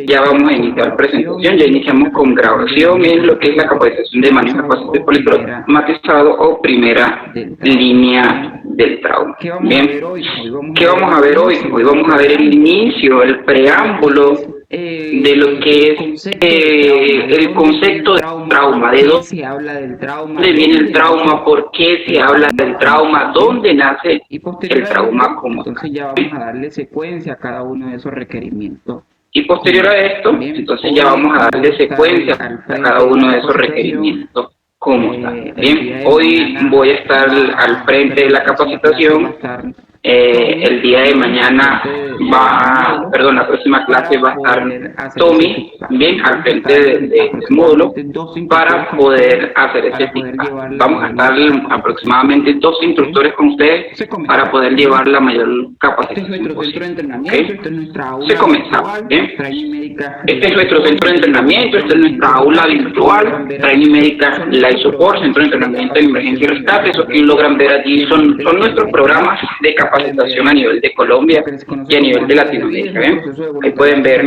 Ya vamos a iniciar presentación, ya iniciamos con grabación en lo que es la capacitación de manejo de paciente politraumatizado o primera línea del trauma. Bien, ¿qué vamos a ver hoy? Hoy vamos a ver el inicio, el preámbulo de lo que es el concepto de trauma, de dónde viene el trauma, por qué se habla del trauma, dónde nace el trauma como tal. Entonces ya vamos a darle secuencia a cada uno de esos requerimientos. Y posterior a esto, entonces ya vamos a darle secuencia a cada uno de esos requerimientos como tal. Bien, hoy voy a estar al frente de la capacitación. El día de mañana la próxima clase va a estar Tommy, bien, al frente del módulo para poder hacer ese feedback. Vamos a estar aproximadamente 2 instructores con ustedes para poder llevar la mayor capacitación posible. ¿Okay? Se comenzamos, bien. Este es nuestro centro de entrenamiento, esta es nuestra aula virtual, Training Médica Life Support, centro de entrenamiento en emergencia y rescate. Eso que logran ver allí son nuestros programas de capacitación a nivel de Colombia y a nivel de Latinoamérica. ¿Ven? Ahí pueden ver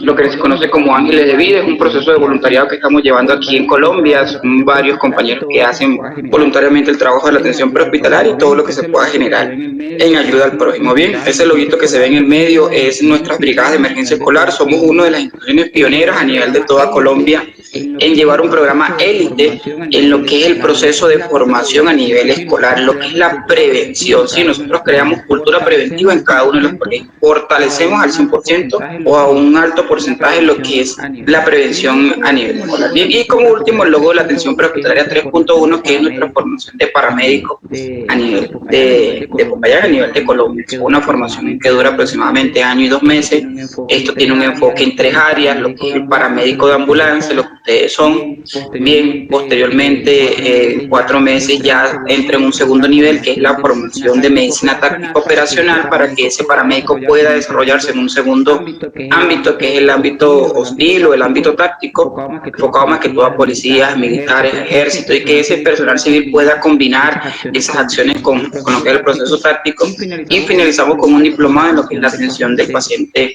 lo que se conoce como Ángeles de Vida, es un proceso de voluntariado que estamos llevando aquí en Colombia. Son varios compañeros que hacen voluntariamente el trabajo de la atención prehospitalaria y todo lo que se pueda generar en ayuda al prójimo. Bien, ese loguito que se ve en el medio es nuestras brigadas de emergencia escolar. Somos una de las instituciones pioneras a nivel de toda Colombia en llevar un programa élite en lo que es el proceso de formación a nivel escolar, lo que es la prevención. Sí, nosotros creamos cultura preventiva en cada uno de los colegios, fortalecemos al 100% o a un alto porcentaje lo que es la prevención a nivel escolar. Bien, y como último, el logo de la atención prehospitalaria 3.1, que es nuestra formación de paramédico a nivel de Popayán, a nivel de Colombia. Es una formación que dura aproximadamente año y 2 meses. Esto tiene un enfoque en 3 áreas, lo que es el paramédico de ambulancia, lo que ustedes son. Bien, posteriormente, 4 meses ya entra en un segundo nivel, que es la formación de medicina táctica operacional, para que ese paramédico pueda desarrollarse en un segundo ámbito, que es el ámbito hostil o el ámbito táctico, enfocado más que todo a policías, militares, ejército, y que ese personal civil pueda combinar esas acciones con lo que es el proceso táctico. Y finalizamos con un diplomado en lo que es la atención del paciente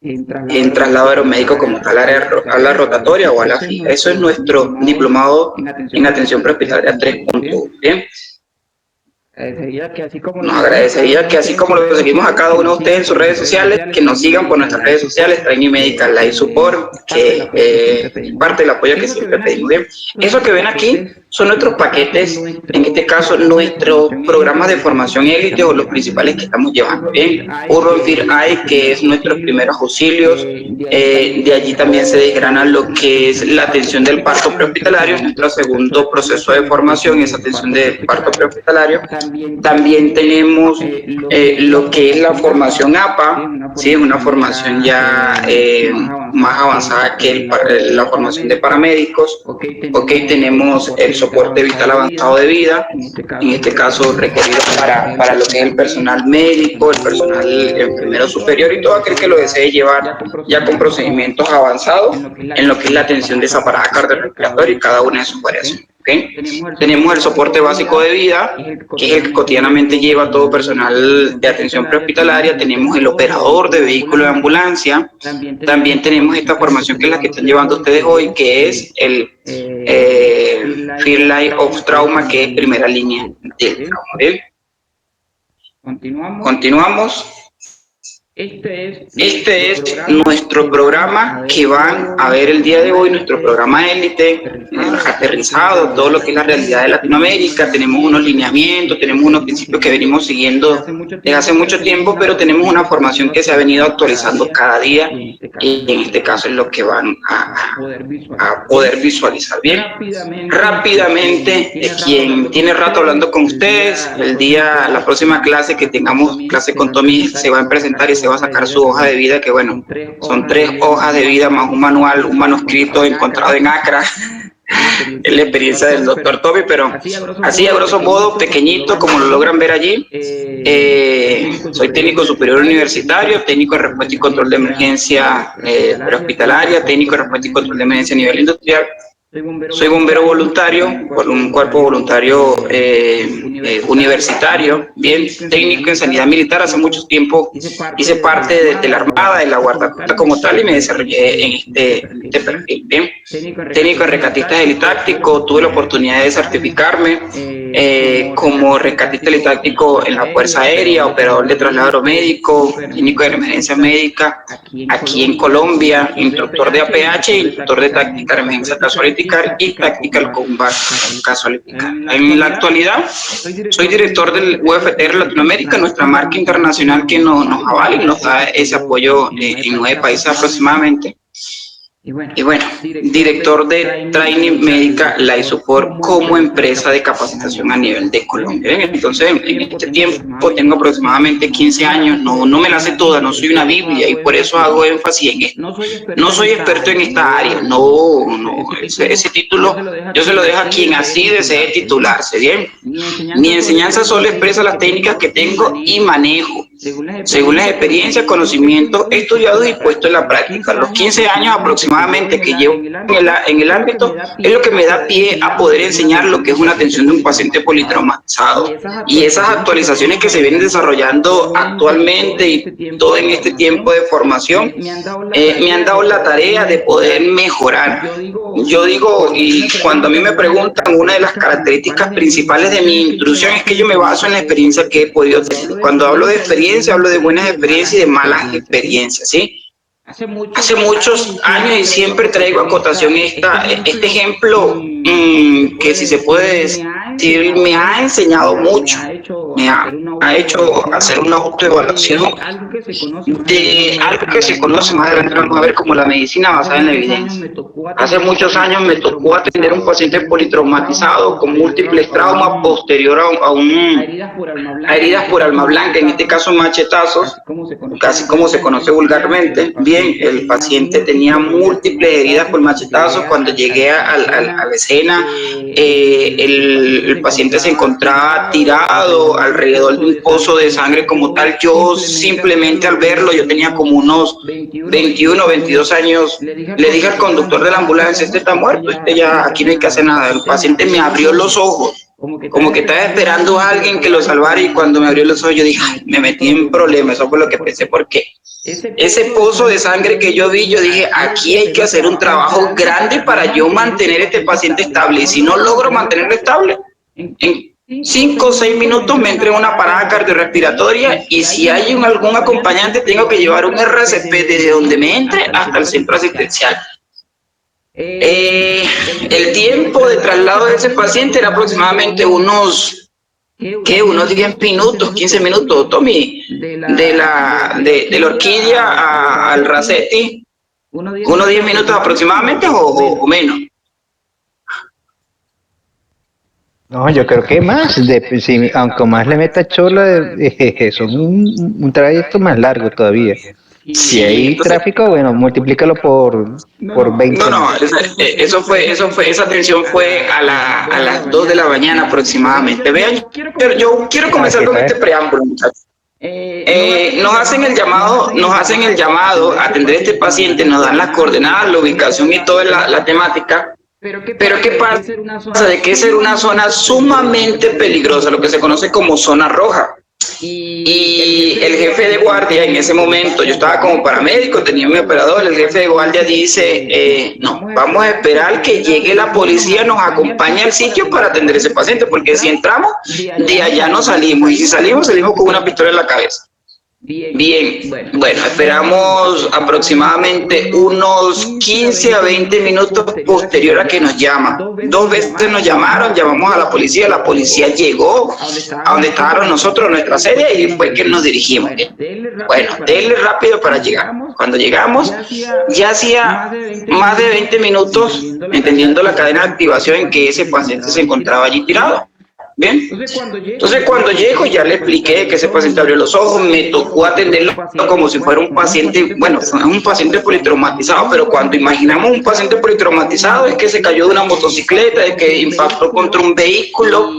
en traslado aeromédico como tal, a la rotatoria o a la fija. Eso es nuestro diplomado en atención prehospitalaria 3.1. Bien. Nos agradecería que así como lo seguimos a cada uno de ustedes en sus redes sociales, que nos sigan por nuestras redes sociales, Training Médica Life Support, que es parte del apoyo que siempre pedimos. Bien. Eso que ven aquí son nuestros paquetes, en este caso nuestros programas de formación élite o los principales que estamos llevando. Bien, Urban Fear Eye, que es nuestros primeros auxilios, de allí también se desgrana lo que es la atención del parto prehospitalario, es nuestro segundo proceso de formación, esa atención del parto prehospitalario. También tenemos lo que es la formación APA, ¿sí? Es una formación ya más avanzada que la formación de paramédicos. Tenemos el soporte vital avanzado de vida, en este caso requerido para lo que es el personal médico, el personal enfermero superior y todo aquel que lo desee llevar ya con procedimientos avanzados en lo que es la atención de esa parada cardiorrespiratoria y cada una de sus variaciones. ¿Okay? Tenemos el soporte básico de vida, que es el que cotidianamente lleva todo personal de atención prehospitalaria. Tenemos el operador de vehículo de ambulancia. También tenemos esta formación que es la que están llevando ustedes hoy, que es el Fear Life of Trauma, que es primera línea del trauma. ¿Bien? Continuamos. Este es nuestro programa que van a ver el día de hoy, nuestro programa élite, aterrizado, todo lo que es la realidad de Latinoamérica. Tenemos unos lineamientos, tenemos unos principios que venimos siguiendo desde hace mucho tiempo, pero tenemos una formación que se ha venido actualizando cada día y en este caso es lo que van a poder visualizar. Bien, rápidamente, quien tiene rato hablando con ustedes, la próxima clase que tengamos, clase con Tommy, se va a presentar y se va a sacar su hoja de vida, que bueno, son 3 hojas de vida más un manual, un manuscrito encontrado en Accra. Es la experiencia del doctor Tommy, pero así a grosso modo, pequeñito, como lo logran ver allí. Soy técnico superior universitario, técnico de respuesta y control de emergencia prehospitalaria, técnico de respuesta y control de emergencia a nivel industrial. Soy bombero voluntario por un cuerpo voluntario universitario, bien técnico en sanidad militar. Hace mucho tiempo hice parte de la Armada, de la Guardia como tal, y me desarrollé en este perfil. Bien, técnico en rescatista helitáctico, tuve la oportunidad de certificarme como rescatista helitáctico en la Fuerza Aérea, operador de traslado aeromédico, técnico de emergencia médica aquí en Colombia, instructor de APH, instructor de táctica de emergencia casual y Tactical Combat Casual. En la actualidad, soy director del UFTR Latinoamérica, nuestra marca internacional que nos avala y nos da ese apoyo en 9 países aproximadamente. Y bueno, director de Training Médica La ISOFOR como empresa de capacitación a nivel de Colombia. Entonces, en este tiempo tengo aproximadamente 15 años, no me la sé toda, no soy una Biblia y por eso hago énfasis en esto. No soy experto en esta área, ese título yo se lo dejo a quien así desee titularse, ¿bien? Mi enseñanza solo expresa las técnicas que tengo y manejo, según las experiencias, conocimientos estudiados y puestos en la práctica. Los 15 años aproximadamente que llevo en el ámbito es lo que me da pie a poder enseñar lo que es una atención de un paciente politraumatizado, y esas actualizaciones que se vienen desarrollando actualmente y todo en este tiempo de formación me han dado la tarea de poder mejorar. Yo digo, y cuando a mí me preguntan, una de las características principales de mi instrucción es que yo me baso en la experiencia que he podido tener. Cuando hablo de experiencia, hablo de buenas experiencias y de malas experiencias, ¿sí? Hace muchos años, y siempre traigo a cotación este ejemplo que, si se puede decir, me ha enseñado mucho. Me ha hecho hacer una autoevaluación de algo que se conoce, más adelante vamos a ver, como la medicina basada en la evidencia. Hace muchos años me tocó atender a un paciente politraumatizado con múltiples traumas posterior a heridas por arma blanca, en este caso machetazos, casi como se conoce vulgarmente. Bien, el paciente tenía múltiples heridas por machetazos. Cuando llegué a la escena, el paciente se encontraba tirado alrededor de un pozo de sangre como tal. Yo simplemente, al verlo, yo tenía como unos 21 o 22 años, le dije al conductor de la ambulancia: este está muerto, ya aquí no hay que hacer nada. El paciente me abrió los ojos, como que estaba esperando a alguien que lo salvara, y cuando me abrió los ojos yo dije: ay, me metí en problemas. Eso fue lo que pensé, porque ese pozo de sangre que yo vi, yo dije: aquí hay que hacer un trabajo grande para yo mantener a este paciente estable, y si no logro mantenerlo estable, en 5 o 6 minutos me entré en una parada cardiorrespiratoria, y si hay algún acompañante tengo que llevar un RCP desde donde me entre hasta el centro asistencial. El tiempo de traslado de ese paciente era aproximadamente unos 10 minutos, 15 minutos, Tommy, de la Orquídea al Racetti, unos 10 minutos aproximadamente o menos. No, yo creo que más, aunque más le meta chola, son un trayecto más largo todavía. Si hay tráfico, bueno, multiplícalo por 20. Esa atención fue a las 2 de la mañana aproximadamente. Vean, yo quiero comenzar con este preámbulo, muchachos. Nos hacen el llamado a atender a este paciente, nos dan las coordenadas, la ubicación y toda la temática. Pero ¿qué pasa? De que ser una zona sumamente peligrosa, lo que se conoce como zona roja. Y el jefe de guardia, en ese momento, yo estaba como paramédico, tenía mi operador, el jefe de guardia dice: no, vamos a esperar que llegue la policía, nos acompañe al sitio para atender a ese paciente, porque si entramos, de allá no salimos, y si salimos con una pistola en la cabeza. Bien, bueno, esperamos aproximadamente unos 15 a 20 minutos posterior a que nos llaman. 2 veces nos llamaron, llamamos a la policía llegó a donde estábamos nosotros, nuestra sede, y fue que nos dirigimos. Bueno, denle rápido para llegar. Cuando llegamos, ya hacía más de 20 minutos, entendiendo la cadena de activación en que ese paciente se encontraba allí tirado. Bien, entonces cuando llego ya le expliqué que ese paciente abrió los ojos, me tocó atenderlo como si fuera un paciente, bueno, fue un paciente politraumatizado, pero cuando imaginamos un paciente politraumatizado es que se cayó de una motocicleta, es que impactó contra un vehículo,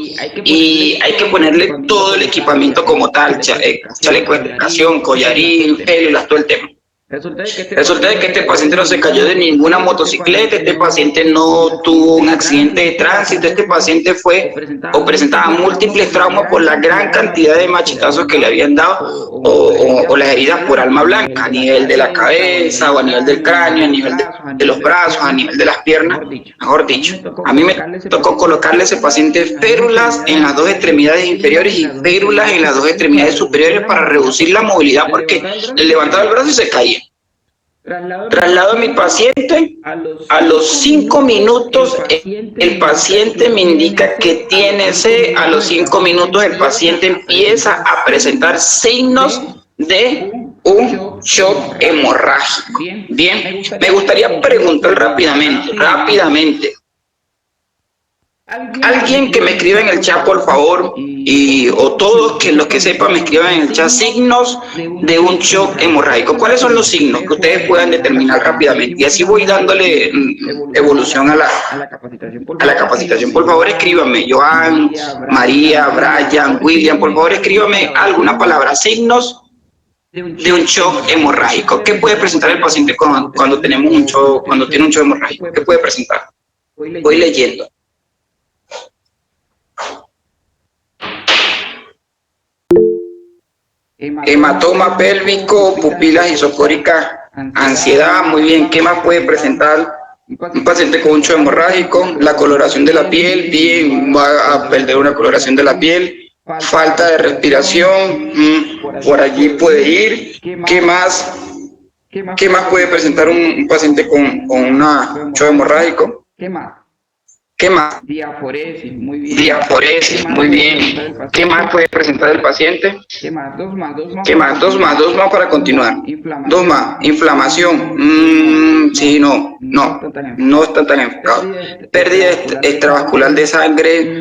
y hay que ponerle todo el equipamiento como tal, chaleco de protección, collarín, férulas, todo el tema. Resulta de que este paciente no se cayó de ninguna motocicleta, este paciente no tuvo un accidente de tránsito, este paciente fue o presentaba múltiples traumas por la gran cantidad de machetazos que le habían dado o las heridas por arma blanca, a nivel de la cabeza o a nivel del cráneo, a nivel de los brazos, a nivel de las piernas, mejor dicho. A mí me tocó colocarle a ese paciente férulas en las dos extremidades inferiores y férulas en las dos extremidades superiores para reducir la movilidad porque le levantaba el brazo y se caía. Traslado a mi paciente, a los 5 minutos el paciente me indica que tiene sed, a los 5 minutos el paciente empieza a presentar signos de un shock hemorrágico. Bien, me gustaría preguntar rápidamente. Alguien que me escriba en el chat, por favor, o todos que los que sepan me escriban en el chat signos de un shock hemorrágico. ¿Cuáles son los signos que ustedes puedan determinar rápidamente? Y así voy dándole evolución a la capacitación. Por favor, escríbanme. Joan, María, Brian, William, por favor, escríbanme alguna palabra. Signos de un shock hemorrágico. ¿Qué puede presentar el paciente cuando tiene un shock hemorrágico? ¿Qué puede presentar? Voy leyendo. Hematoma pélvico, pupilas isocóricas, ansiedad, muy bien. ¿Qué más puede presentar un paciente con un shock hemorrágico? La coloración de la piel, bien, va a perder una coloración de la piel. Falta de respiración, por allí puede ir. ¿Qué más puede presentar un paciente con un shock hemorrágico? ¿Qué más? Diaforesis, muy bien. Diaforesis, muy bien. ¿Qué más puede presentar el paciente? ¿Qué más? Dos más. Dos más para continuar. Dos más. Inflamación. Sí, no está tan enfocado. Pérdida extravascular de sangre.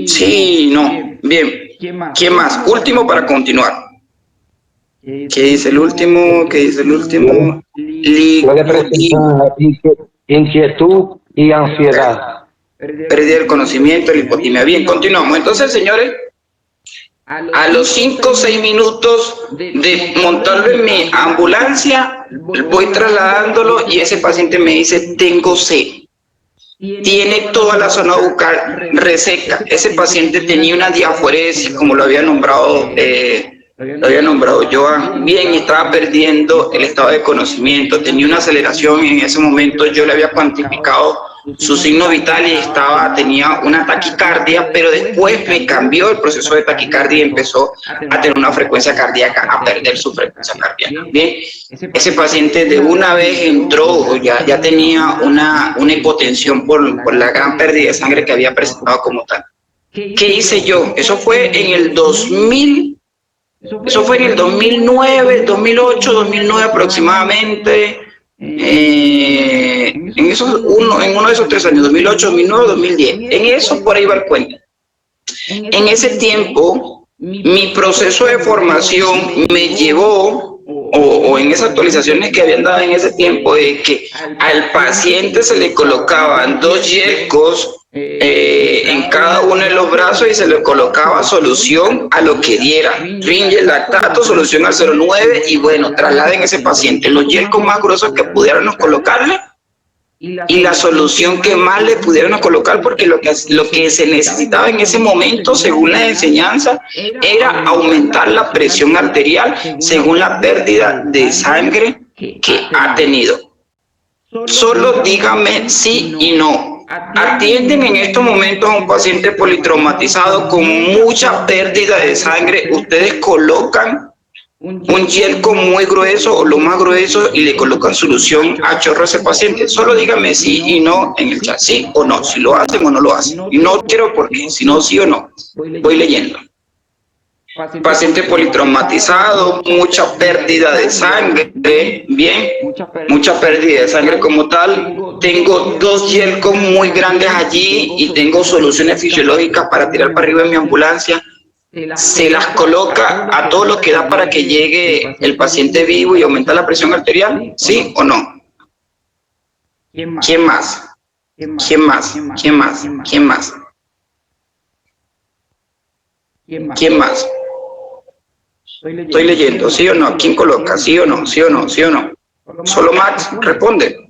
Sí, no. Bien. ¿Quién más? Último para continuar. ¿Qué dice el último? Puede presentar inquietud y ansiedad. Pérdida del conocimiento, la hipotimia. Bien, continuamos. Entonces, señores, a los 5 o 6 minutos de montarlo en mi ambulancia, voy trasladándolo y ese paciente me dice, tengo sed. Tiene toda la zona bucal reseca. Ese paciente tenía una diaforesis, como lo había nombrado Joan. Bien, estaba perdiendo el estado de conocimiento, tenía una aceleración y en ese momento yo le había cuantificado sus signos vitales y tenía una taquicardia, pero después me cambió el proceso de taquicardia y empezó a tener una frecuencia cardíaca, a perder su frecuencia cardíaca. Bien, ese paciente de una vez entró, ya tenía una hipotensión por la gran pérdida de sangre que había presentado como tal. ¿Qué hice yo? Eso fue en el 2009, 2009 aproximadamente. En uno de esos 3 años, 2008, 2009, 2010. En eso por ahí va el cuento. En ese tiempo, mi proceso de formación me llevó, o en esas actualizaciones que habían dado en ese tiempo, de que al paciente se le colocaban 2 yelcos en cada uno de los brazos y se le colocaba solución a lo que diera. Ringer, lactato, solución al 0,9 y bueno, trasladen ese paciente los yelcos más gruesos que pudiéramos colocarle y la solución que más le pudiéramos colocar, porque lo que se necesitaba en ese momento, según la enseñanza, era aumentar la presión arterial según la pérdida de sangre que ha tenido. Solo dígame sí y no. Atienden en estos momentos a un paciente politraumatizado con mucha pérdida de sangre. Ustedes colocan un yelco muy grueso o lo más grueso y le colocan solución a chorro a ese paciente. Solo díganme sí y no en el chat, sí o no, si lo hacen o no lo hacen. Y no quiero por qué, si no sí o no. Voy leyendo. Paciente politraumatizado, mucha pérdida de sangre, bien, mucha pérdida de sangre como tal. Tengo 2 yelcos muy grandes allí y tengo soluciones fisiológicas para tirar para arriba en mi ambulancia. Se las coloca a todo lo que da para que llegue el paciente vivo y aumentar la presión arterial, ¿sí o no? ¿Quién más? ¿Quién más? ¿Quién más? ¿Quién más? ¿Quién más? Estoy leyendo, ¿sí o no? ¿Quién coloca? ¿Sí o no? ¿Sí o no? ¿Sí o no? Solo Max responde.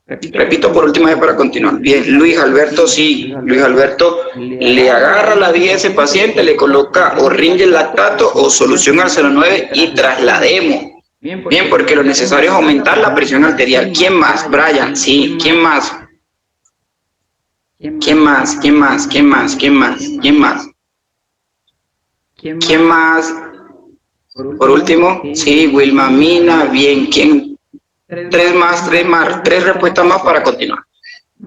Repito por última vez para continuar. Bien, Luis Alberto, sí. Luis Alberto le agarra la vía a ese paciente, le coloca o ringe lactato o solución al 09 y traslademos. Bien, porque lo necesario es aumentar la presión arterial. ¿Quién más? Brian, sí. ¿Quién más? ¿Quién más? ¿Quién más? ¿Quién más? ¿Quién más? ¿Quién más? ¿Quién más? Por último, sí, Wilma Mina, bien. ¿Quién? Tres respuestas más para continuar.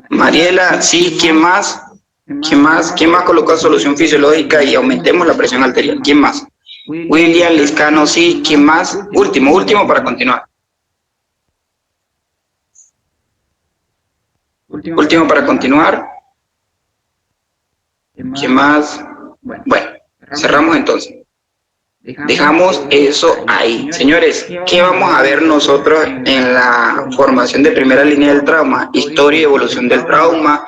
Mariela, sí, ¿quién más? ¿Quién más? ¿Quién más colocó solución fisiológica y aumentemos la presión arterial? ¿Quién más? William Liscano, sí, ¿quién más? Último para continuar. Último para continuar. ¿Quién más? Bueno, cerramos entonces. Dejamos eso ahí. Señores, ¿qué vamos a ver nosotros en la formación de primera línea del trauma? Historia y evolución del trauma,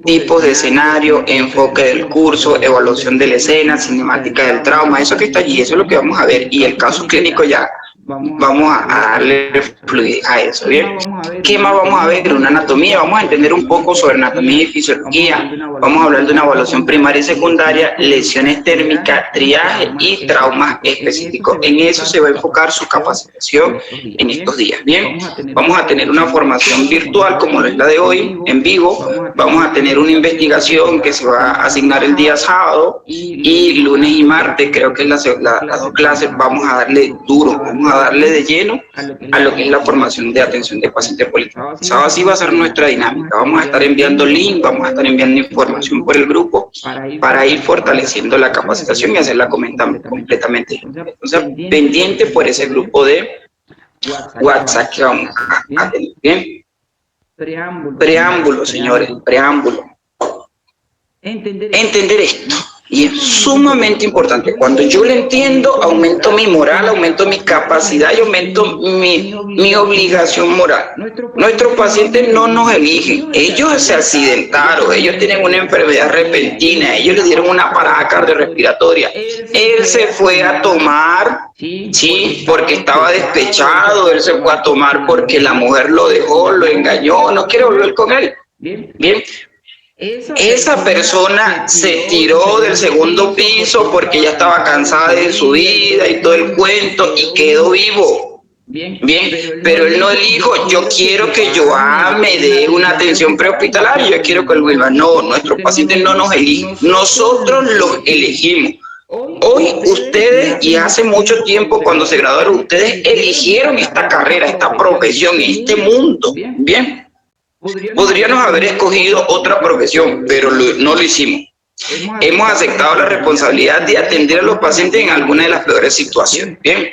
tipos de escenario, enfoque del curso, evaluación de la escena, cinemática del trauma, eso que está allí, eso es lo que vamos a ver. Y el caso clínico ya vamos a darle fluidez a eso, ¿bien? ¿Qué más vamos a ver? Una anatomía, vamos a entender un poco sobre anatomía y fisiología, vamos a hablar de una evaluación primaria y secundaria, lesiones térmicas, triaje y traumas específicos. En eso se va a enfocar su capacitación en estos días, ¿bien? Vamos a tener una formación virtual como es la de hoy, en vivo, vamos a tener una investigación que se va a asignar el día sábado y lunes y martes, creo que las dos clases vamos a darle duro, vamos a darle de lleno a lo que es la formación de atención de pacientes políticos. Sábado así va a ser nuestra dinámica, vamos a estar enviando link, vamos a estar enviando información por el grupo para ir fortaleciendo la capacitación y hacerla completamente. Entonces, pendiente por ese grupo de WhatsApp que vamos a tener. Bien. Preámbulo, señores, preámbulo. Entender esto. Y es sumamente importante. Cuando yo lo entiendo, aumento mi moral, aumento mi capacidad y aumento mi obligación moral. Nuestros pacientes no nos eligen. Ellos se accidentaron, ellos tienen una enfermedad repentina, ellos le dieron una parada cardiorrespiratoria. Él se fue a tomar, sí, porque estaba despechado, él se fue a tomar porque la mujer lo dejó, lo engañó, no quiere volver con él. Bien. Esa persona se tiró del segundo piso porque ya estaba cansada de su vida y todo el cuento y quedó vivo. Bien, pero él no dijo, yo quiero que Joan me dé una atención prehospitalaria, yo quiero que él vuelva. No, nuestros pacientes no nos eligen, nosotros los elegimos. Hoy ustedes, y hace mucho tiempo cuando se graduaron, ustedes eligieron esta carrera, esta profesión, este mundo. Bien. Podríamos haber escogido otra profesión, pero no lo hicimos. Hemos aceptado la responsabilidad de atender a los pacientes en alguna de las peores situaciones. Bien,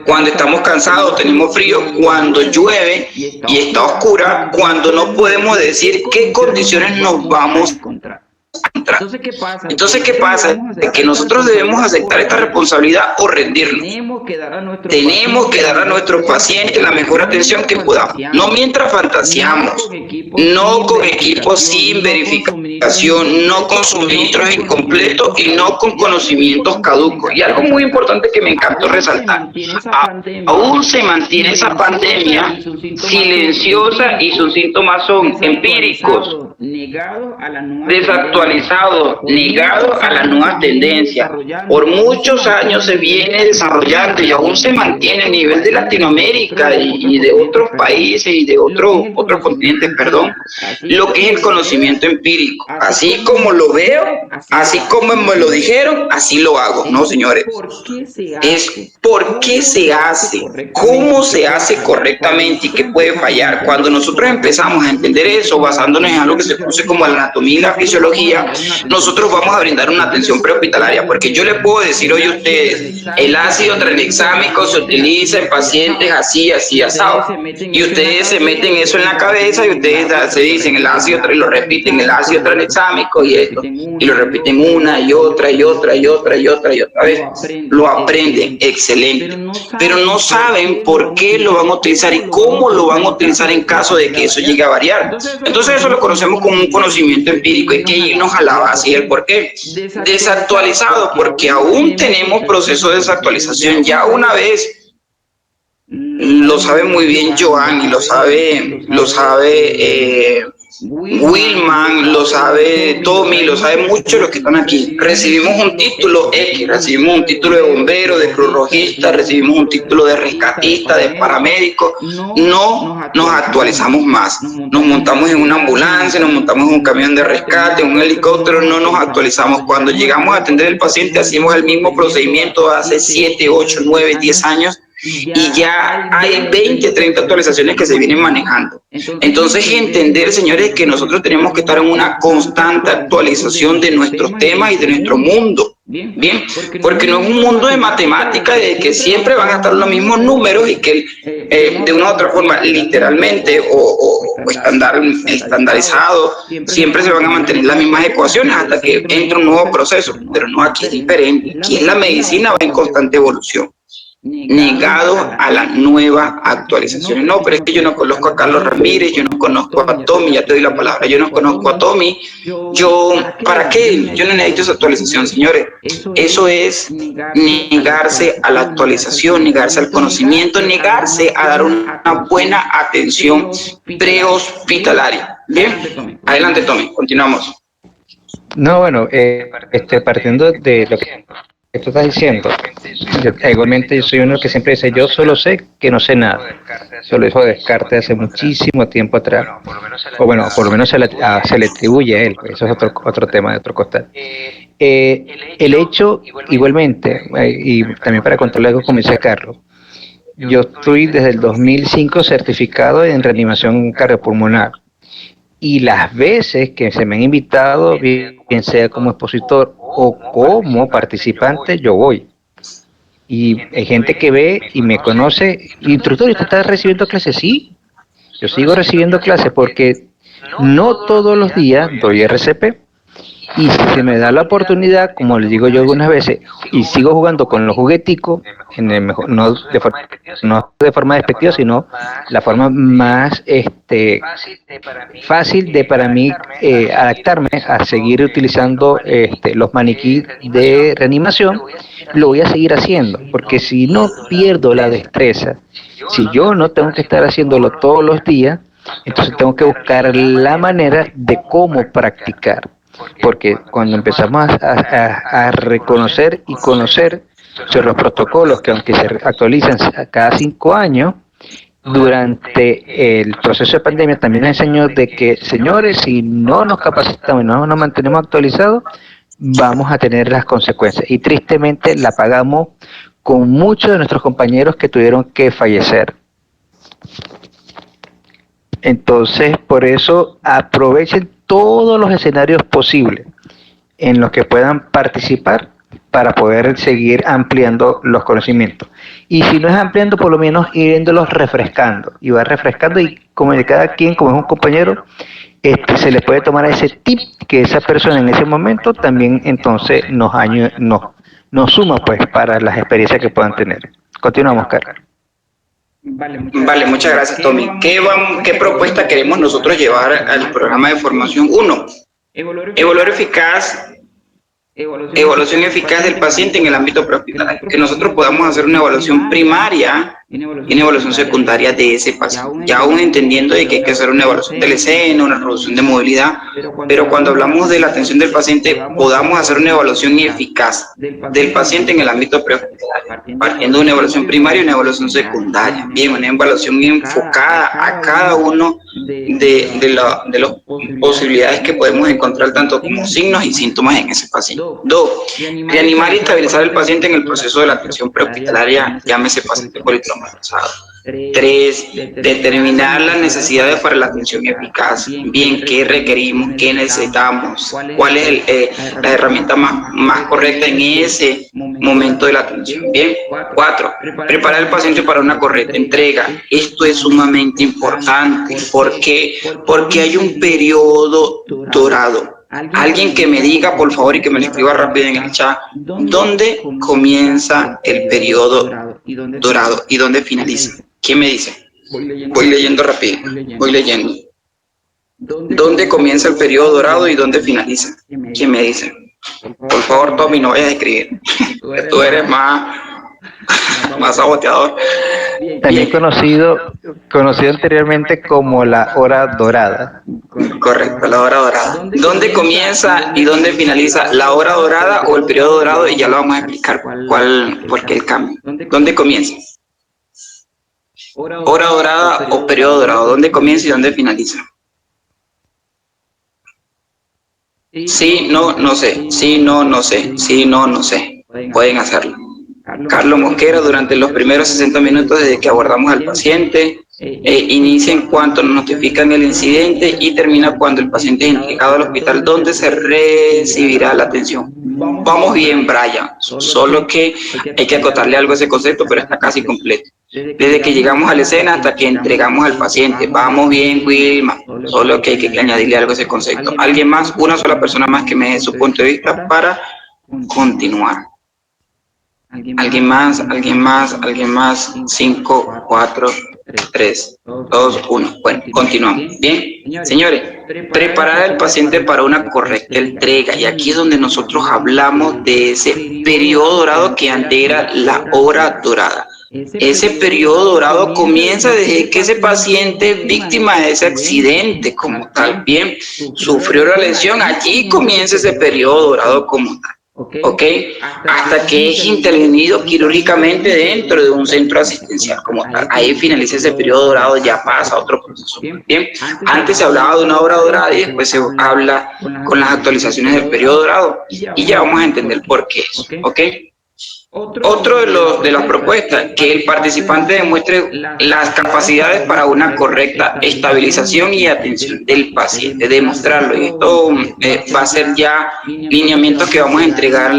cuando estamos cansados, tenemos frío, cuando llueve y está oscura, cuando no podemos decir qué condiciones nos vamos a encontrar. Entonces, ¿qué pasa? Que nosotros debemos aceptar esta responsabilidad o rendirnos. Tenemos que dar a nuestros pacientes la mejor atención que podamos. No mientras fantaseamos, no con equipos sin verificación, no con suministros incompletos y no con conocimientos caducos. Y algo muy importante que me encantó resaltar, aún se mantiene esa pandemia silenciosa y sus síntomas son empíricos, desactualizado, negado a las nuevas tendencias. Por muchos años se viene desarrollando y aún se mantiene a nivel de Latinoamérica y de otros países y de otros continentes, perdón, lo que es el conocimiento empírico. Así como lo veo, así como me lo dijeron, así lo hago. No, señores, es por qué se hace, cómo se hace correctamente y qué puede fallar. Cuando nosotros empezamos a entender eso, basándonos en algo que se conoce como la anatomía y la fisiología, nosotros vamos a brindar una atención prehospitalaria, porque yo les puedo decir hoy a ustedes, el ácido tranexámico se utiliza en pacientes así, asado, y ustedes se meten eso en la cabeza y ustedes se dicen el ácido, lo repiten el ácido tranexámico y esto, y lo repiten una y otra vez, lo aprenden, excelente, pero no saben por qué lo van a utilizar y cómo lo van a utilizar en caso de que eso llegue a variar. Entonces eso lo conocemos como un conocimiento empírico, es que hay menos a la base. ¿Y el por qué? Desactualizado, porque aún tenemos proceso de desactualización. Ya una vez, lo sabe muy bien Joan y lo sabe Wilman, lo sabe Tommy, lo sabe mucho los que están aquí. Recibimos un título X, recibimos un título de bombero, de cruz rojista, recibimos un título de rescatista, de paramédico. No nos actualizamos más. Nos montamos en una ambulancia, nos montamos en un camión de rescate, en un helicóptero, no nos actualizamos. Cuando llegamos a atender al paciente, hacemos el mismo procedimiento hace 7, 8, 9, 10 años. Y ya hay 20, 30 actualizaciones que se vienen manejando. Entonces, entender, señores, que nosotros tenemos que estar en una constante actualización de nuestros temas y de nuestro mundo. Bien, porque no es un mundo de matemática de que siempre van a estar los mismos números y que de una u otra forma, literalmente o estandarizado, siempre se van a mantener las mismas ecuaciones hasta que entre un nuevo proceso. Pero no, aquí es diferente. Aquí en la medicina va en constante evolución. Negado a la nueva actualización. No, pero es que yo no conozco a Carlos Ramírez, yo no conozco a Tommy, ya te doy la palabra, yo no conozco a Tommy, ¿para qué? Yo no necesito esa actualización, señores. Eso es negarse a la actualización, negarse al conocimiento, negarse a dar una buena atención prehospitalaria. Bien, adelante Tommy, continuamos. No, bueno, partiendo de lo que tú estás diciendo, igualmente yo soy uno que siempre dice, yo solo sé que no sé nada. Solo eso Descartes hace muchísimo tiempo atrás, o bueno, por lo menos se le atribuye a él, eso es otro tema de otro costal. El hecho, igualmente, y también para contarle algo como dice Carlos, yo estoy desde el 2005 certificado en reanimación cardiopulmonar, y las veces que se me han invitado, bien sea como expositor o como participante, yo voy. Y hay gente que ve y me conoce, instructor, ¿usted está recibiendo clases? Sí, yo sigo recibiendo clases porque no todos los días doy RCP. Y si se me da la oportunidad, como les digo yo algunas veces, y sigo jugando con los jugueticos, no de forma despectiva, sino la forma más fácil de para mí adaptarme a seguir utilizando los maniquíes de reanimación, lo voy a seguir haciendo, porque si no pierdo la destreza, si yo no tengo que estar haciéndolo todos los días, entonces tengo que buscar la manera de cómo practicar. Porque cuando empezamos a reconocer y conocer sobre los protocolos que aunque se actualizan cada 5 años, durante el proceso de pandemia también nos enseñó de que, señores, si no nos capacitamos y no nos mantenemos actualizados, vamos a tener las consecuencias. Y tristemente la pagamos con muchos de nuestros compañeros que tuvieron que fallecer. Entonces, por eso aprovechen todos los escenarios posibles en los que puedan participar para poder seguir ampliando los conocimientos. Y si no es ampliando, por lo menos irándolos refrescando. Y va refrescando y como de cada quien, como es un compañero, se le puede tomar ese tip que esa persona en ese momento también entonces nos suma pues para las experiencias que puedan tener. Continuamos, Carlos. Vale, muchas gracias, Tommy. ¿Qué propuesta queremos nosotros llevar al programa de formación 1? Evaluación eficaz del paciente en el ámbito prehospitalario. Que nosotros podamos hacer una evaluación primaria y una evaluación secundaria de ese paciente. Ya aún entendiendo de que hay que hacer una evaluación del escena, una reducción de movilidad, pero cuando hablamos de la atención del paciente, podamos hacer una evaluación eficaz del paciente en el ámbito prehospitalario, partiendo de una evaluación primaria y una evaluación secundaria. Bien, una evaluación enfocada a cada uno de las posibilidades que podemos encontrar, tanto como signos y síntomas en ese paciente. 2. Reanimar y estabilizar al paciente en el proceso de la atención prehospitalaria, llámese paciente politraumatizado. 3. Determinar las necesidades para la atención eficaz. Bien, ¿qué requerimos? ¿Qué necesitamos? ¿Cuál es la herramienta más correcta en ese momento de la atención? Bien. 4. Preparar al paciente para una correcta entrega. Esto es sumamente importante. ¿Por qué? Porque hay un periodo dorado. Alguien que me diga, por favor, y que me lo escriba rápido en el chat, ¿dónde comienza el periodo dorado y dónde finaliza? ¿Quién me dice? Voy leyendo rápido, voy leyendo. ¿Dónde comienza el periodo dorado y dónde finaliza? ¿Quién me dice? Por favor, Tommy, no vayas a escribir. Tú eres más saboteador. También conocido anteriormente como la hora dorada. Correcto, la hora dorada. ¿Dónde comienza y dónde finaliza la hora dorada o el periodo dorado? Y ya lo vamos a explicar por qué el cambio. ¿Dónde comienza? Hora dorada o periodo dorado. ¿Dónde comienza y dónde finaliza? Sí, no, no sé. Sí, no, no sé. Sí, no, no sé. Pueden hacerlo. Carlos Mosquera, durante los primeros 60 minutos desde que abordamos al paciente, inicia en cuanto nos notifican el incidente y termina cuando el paciente es indicado al hospital donde se recibirá la atención. Vamos bien, Brian, solo que hay que acotarle algo a ese concepto, pero está casi completo. Desde que llegamos a la escena hasta que entregamos al paciente. Vamos bien, Wilma, solo que hay que añadirle algo a ese concepto. ¿Alguien más? Una sola persona más que me dé su punto de vista para continuar. ¿Alguien más? 5, 4, 3, 2, 1. Bueno, continuamos. Bien, señores, preparar al paciente para una correcta entrega. Y aquí es donde nosotros hablamos de ese periodo dorado que antes era la hora dorada. Ese periodo dorado comienza desde que ese paciente es víctima de ese accidente como tal. Bien, sufrió la lesión. Allí comienza ese periodo dorado como tal. ¿Ok? Hasta que es intervenido quirúrgicamente dentro de un centro asistencial como tal. Ahí finaliza ese periodo dorado, ya pasa a otro proceso. Bien, antes se hablaba de una hora dorada y después se habla con las actualizaciones del periodo dorado y ya vamos a entender por qué es. ¿Ok? Otro de las propuestas, que el participante demuestre las capacidades para una correcta estabilización y atención del paciente, demostrarlo. Y esto va a ser ya lineamientos que vamos a entregar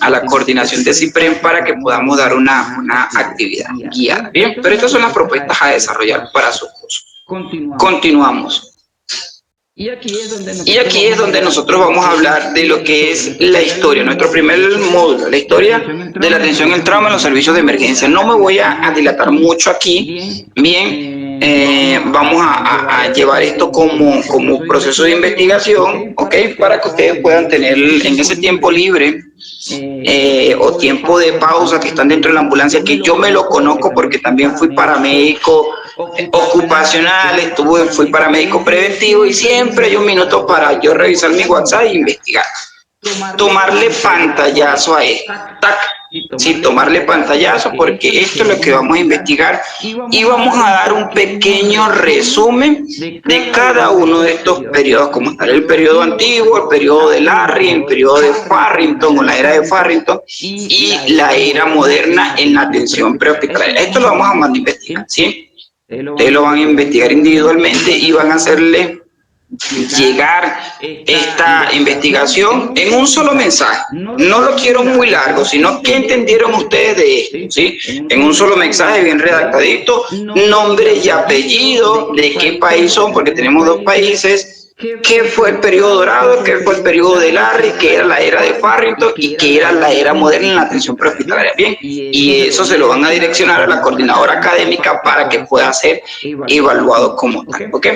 a la coordinación de CIPREM para que podamos dar una actividad guiada. Bien, pero estas son las propuestas a desarrollar para su curso. Continuamos. Y aquí es donde nosotros vamos a hablar de lo que es la historia, nuestro primer módulo, la historia de la atención al trauma en los servicios de emergencia. No me voy a dilatar mucho aquí, bien, vamos a llevar esto como proceso de investigación, ¿ok? Para que ustedes puedan tener en ese tiempo libre o tiempo de pausa que están dentro de la ambulancia, que yo me lo conozco porque también fui paramédico ocupacional, fui paramédico preventivo y siempre hay un minuto para yo revisar mi WhatsApp e investigar. Tomarle pantallazo a esto. Sí, tomarle pantallazo porque esto es lo que vamos a investigar y vamos a dar un pequeño resumen de cada uno de estos periodos, como tal el periodo antiguo, el periodo de Larry, el periodo de Farrington o la era de Farrington y la era moderna en la atención prehospitalaria. Esto lo vamos a mandar a investigar, ¿sí? Ustedes lo van a investigar individualmente y van a hacerle llegar esta investigación en un solo mensaje. No lo quiero muy largo, sino que entendieron ustedes de esto, ¿sí? En un solo mensaje bien redactadito, nombre y apellido, de qué país son, porque tenemos 2 países, qué fue el periodo dorado, qué fue el periodo de Larry, qué era la era de Farrington y qué era la era moderna en la atención prehospitalaria. Bien, y eso se lo van a direccionar a la coordinadora académica para que pueda ser evaluado como tal, ¿ok?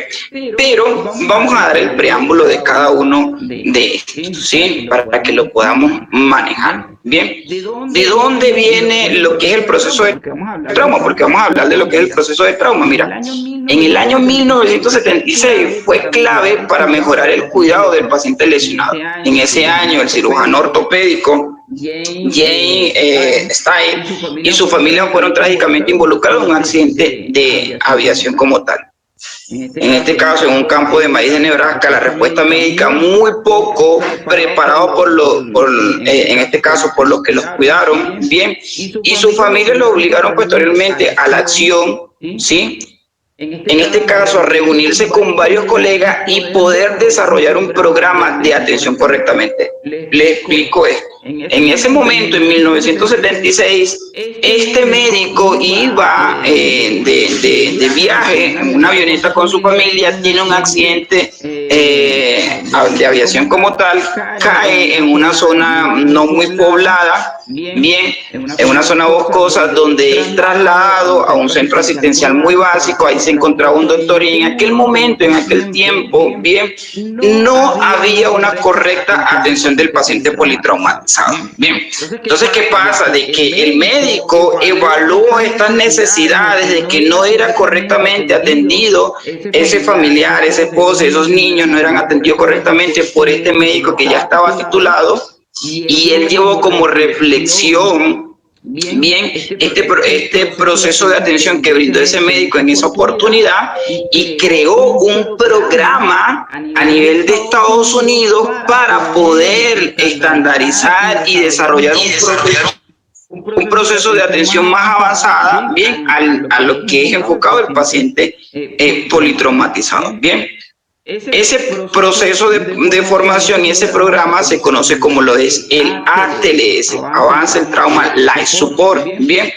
Pero vamos a dar el preámbulo de cada uno de estos, ¿sí? Para que lo podamos manejar. Bien, ¿de dónde viene lo que es el proceso de trauma? Porque vamos a hablar de lo que es el proceso de trauma. Mira, en el año 1976 fue clave para mejorar el cuidado del paciente lesionado. En ese año, el cirujano ortopédico Jane Stein y su familia fueron trágicamente involucrados en un accidente de aviación como tal. En este caso, en un campo de maíz de Nebraska, la respuesta médica muy poco preparado en este caso por los que los cuidaron bien y su familia lo obligaron posteriormente a la acción, ¿sí? En este caso, a reunirse con varios colegas y poder desarrollar un programa de atención correctamente. Les explico esto. En ese momento, en 1976, este médico iba de viaje en una avioneta con su familia, tiene un accidente de aviación como tal, cae en una zona no muy poblada, bien, en una zona boscosa, donde es trasladado a un centro asistencial muy básico. Ahí se encontraba un doctor y en aquel momento, en aquel tiempo, bien, no había una correcta atención del paciente politraumatizado. Bien, entonces, ¿qué pasa? De que el médico evaluó estas necesidades, de que no era correctamente atendido ese familiar, ese esposo, esos niños no eran atendidos correctamente por este médico que ya estaba titulado, y él llevó como reflexión bien este proceso de atención que brindó ese médico en esa oportunidad, y creó un programa a nivel de Estados Unidos para poder estandarizar y desarrollar un proceso de atención más avanzada, bien, a lo que es enfocado el paciente politraumatizado. Bien, ese proceso de formación y ese programa se conoce como lo es el ATLS, Advanced Trauma Life Support. Bien,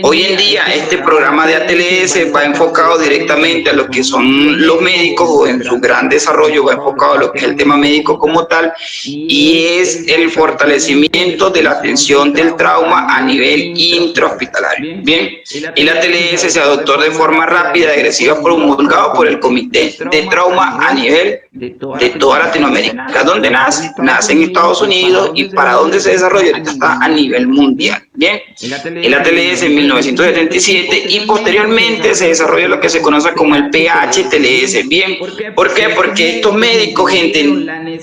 hoy en día este programa de ATLS va enfocado directamente a lo que son los médicos, o en su gran desarrollo va enfocado a lo que es el tema médico como tal, y es el fortalecimiento de la atención del trauma a nivel intrahospitalario. Bien, el ATLS se adoptó de forma rápida y agresiva, promulgado por el Comité de Trauma a nivel de toda Latinoamérica. ¿Dónde nace? Nace en Estados Unidos, y para dónde se desarrolla ahorita está a nivel mundial. Bien, el ATLS en 1977, y posteriormente se desarrolla lo que se conoce como el PHTLS. Bien, ¿por qué? Porque estos médicos, gente,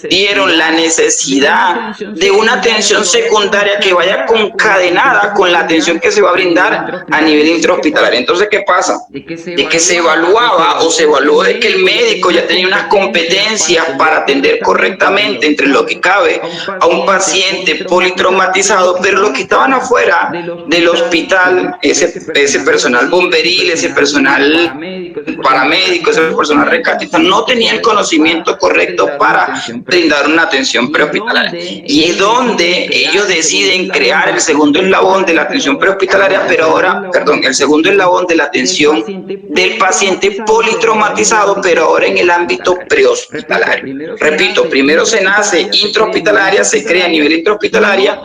dieron la necesidad de una atención secundaria que vaya concadenada con la atención que se va a brindar a nivel intrahospitalario. Entonces, ¿qué pasa? De que se evaluaba, o se evaluó de que el médico ya tenía unas competencias para atender correctamente, entre lo que cabe, a un paciente politraumatizado, pero los que estaban afuera del hospital, ese personal bomberil, ese personal paramédico, ese personal rescatista, no tenía el conocimiento correcto para brindar una atención prehospitalaria. Y es donde ellos deciden crear el segundo eslabón de la atención prehospitalaria, pero ahora, perdón, el segundo eslabón de la atención del paciente politraumatizado, pero ahora en el ámbito prehospitalario. Repito, primero se nace intrahospitalaria, se crea a nivel intrahospitalaria,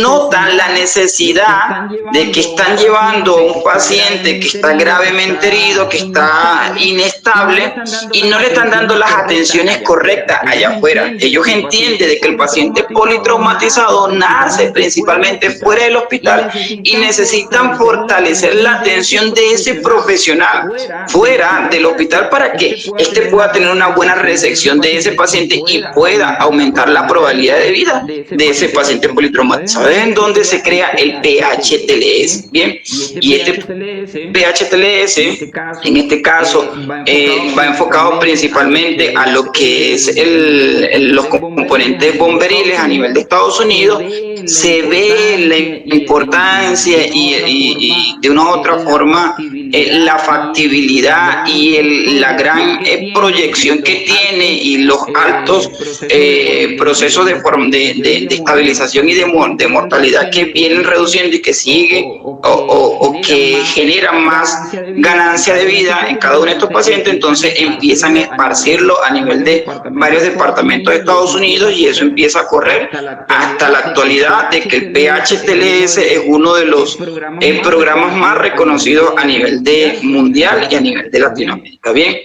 notan la necesidad de que están llevando a un paciente que está gravemente herido, que está inestable, y no le están dando las atenciones correctas allá afuera. Ellos entienden de que el paciente politraumatizado nace principalmente fuera del hospital, y necesitan fortalecer la atención de ese profesional fuera del hospital para que éste pueda tener una buena recepción de ese paciente y pueda aumentar la probabilidad de vida de ese paciente politraumatizado. Es en donde se crea el PHTLS. Bien, y este PHTLS en este caso va enfocado principalmente a lo que es los componentes bomberiles a nivel de Estados Unidos. Se ve la importancia y de una u otra forma la factibilidad y la gran proyección que tiene, y los altos procesos de estabilización y de mortalidad que vienen reduciendo y que sigue o que generan más ganancia de vida en cada uno de estos pacientes. Entonces empiezan a esparcirlo a nivel de varios departamentos de Estados Unidos, y eso empieza a correr hasta la actualidad, de que el PHTLS es uno de los programas más reconocidos a nivel mundial y a nivel de Latinoamérica. Bien,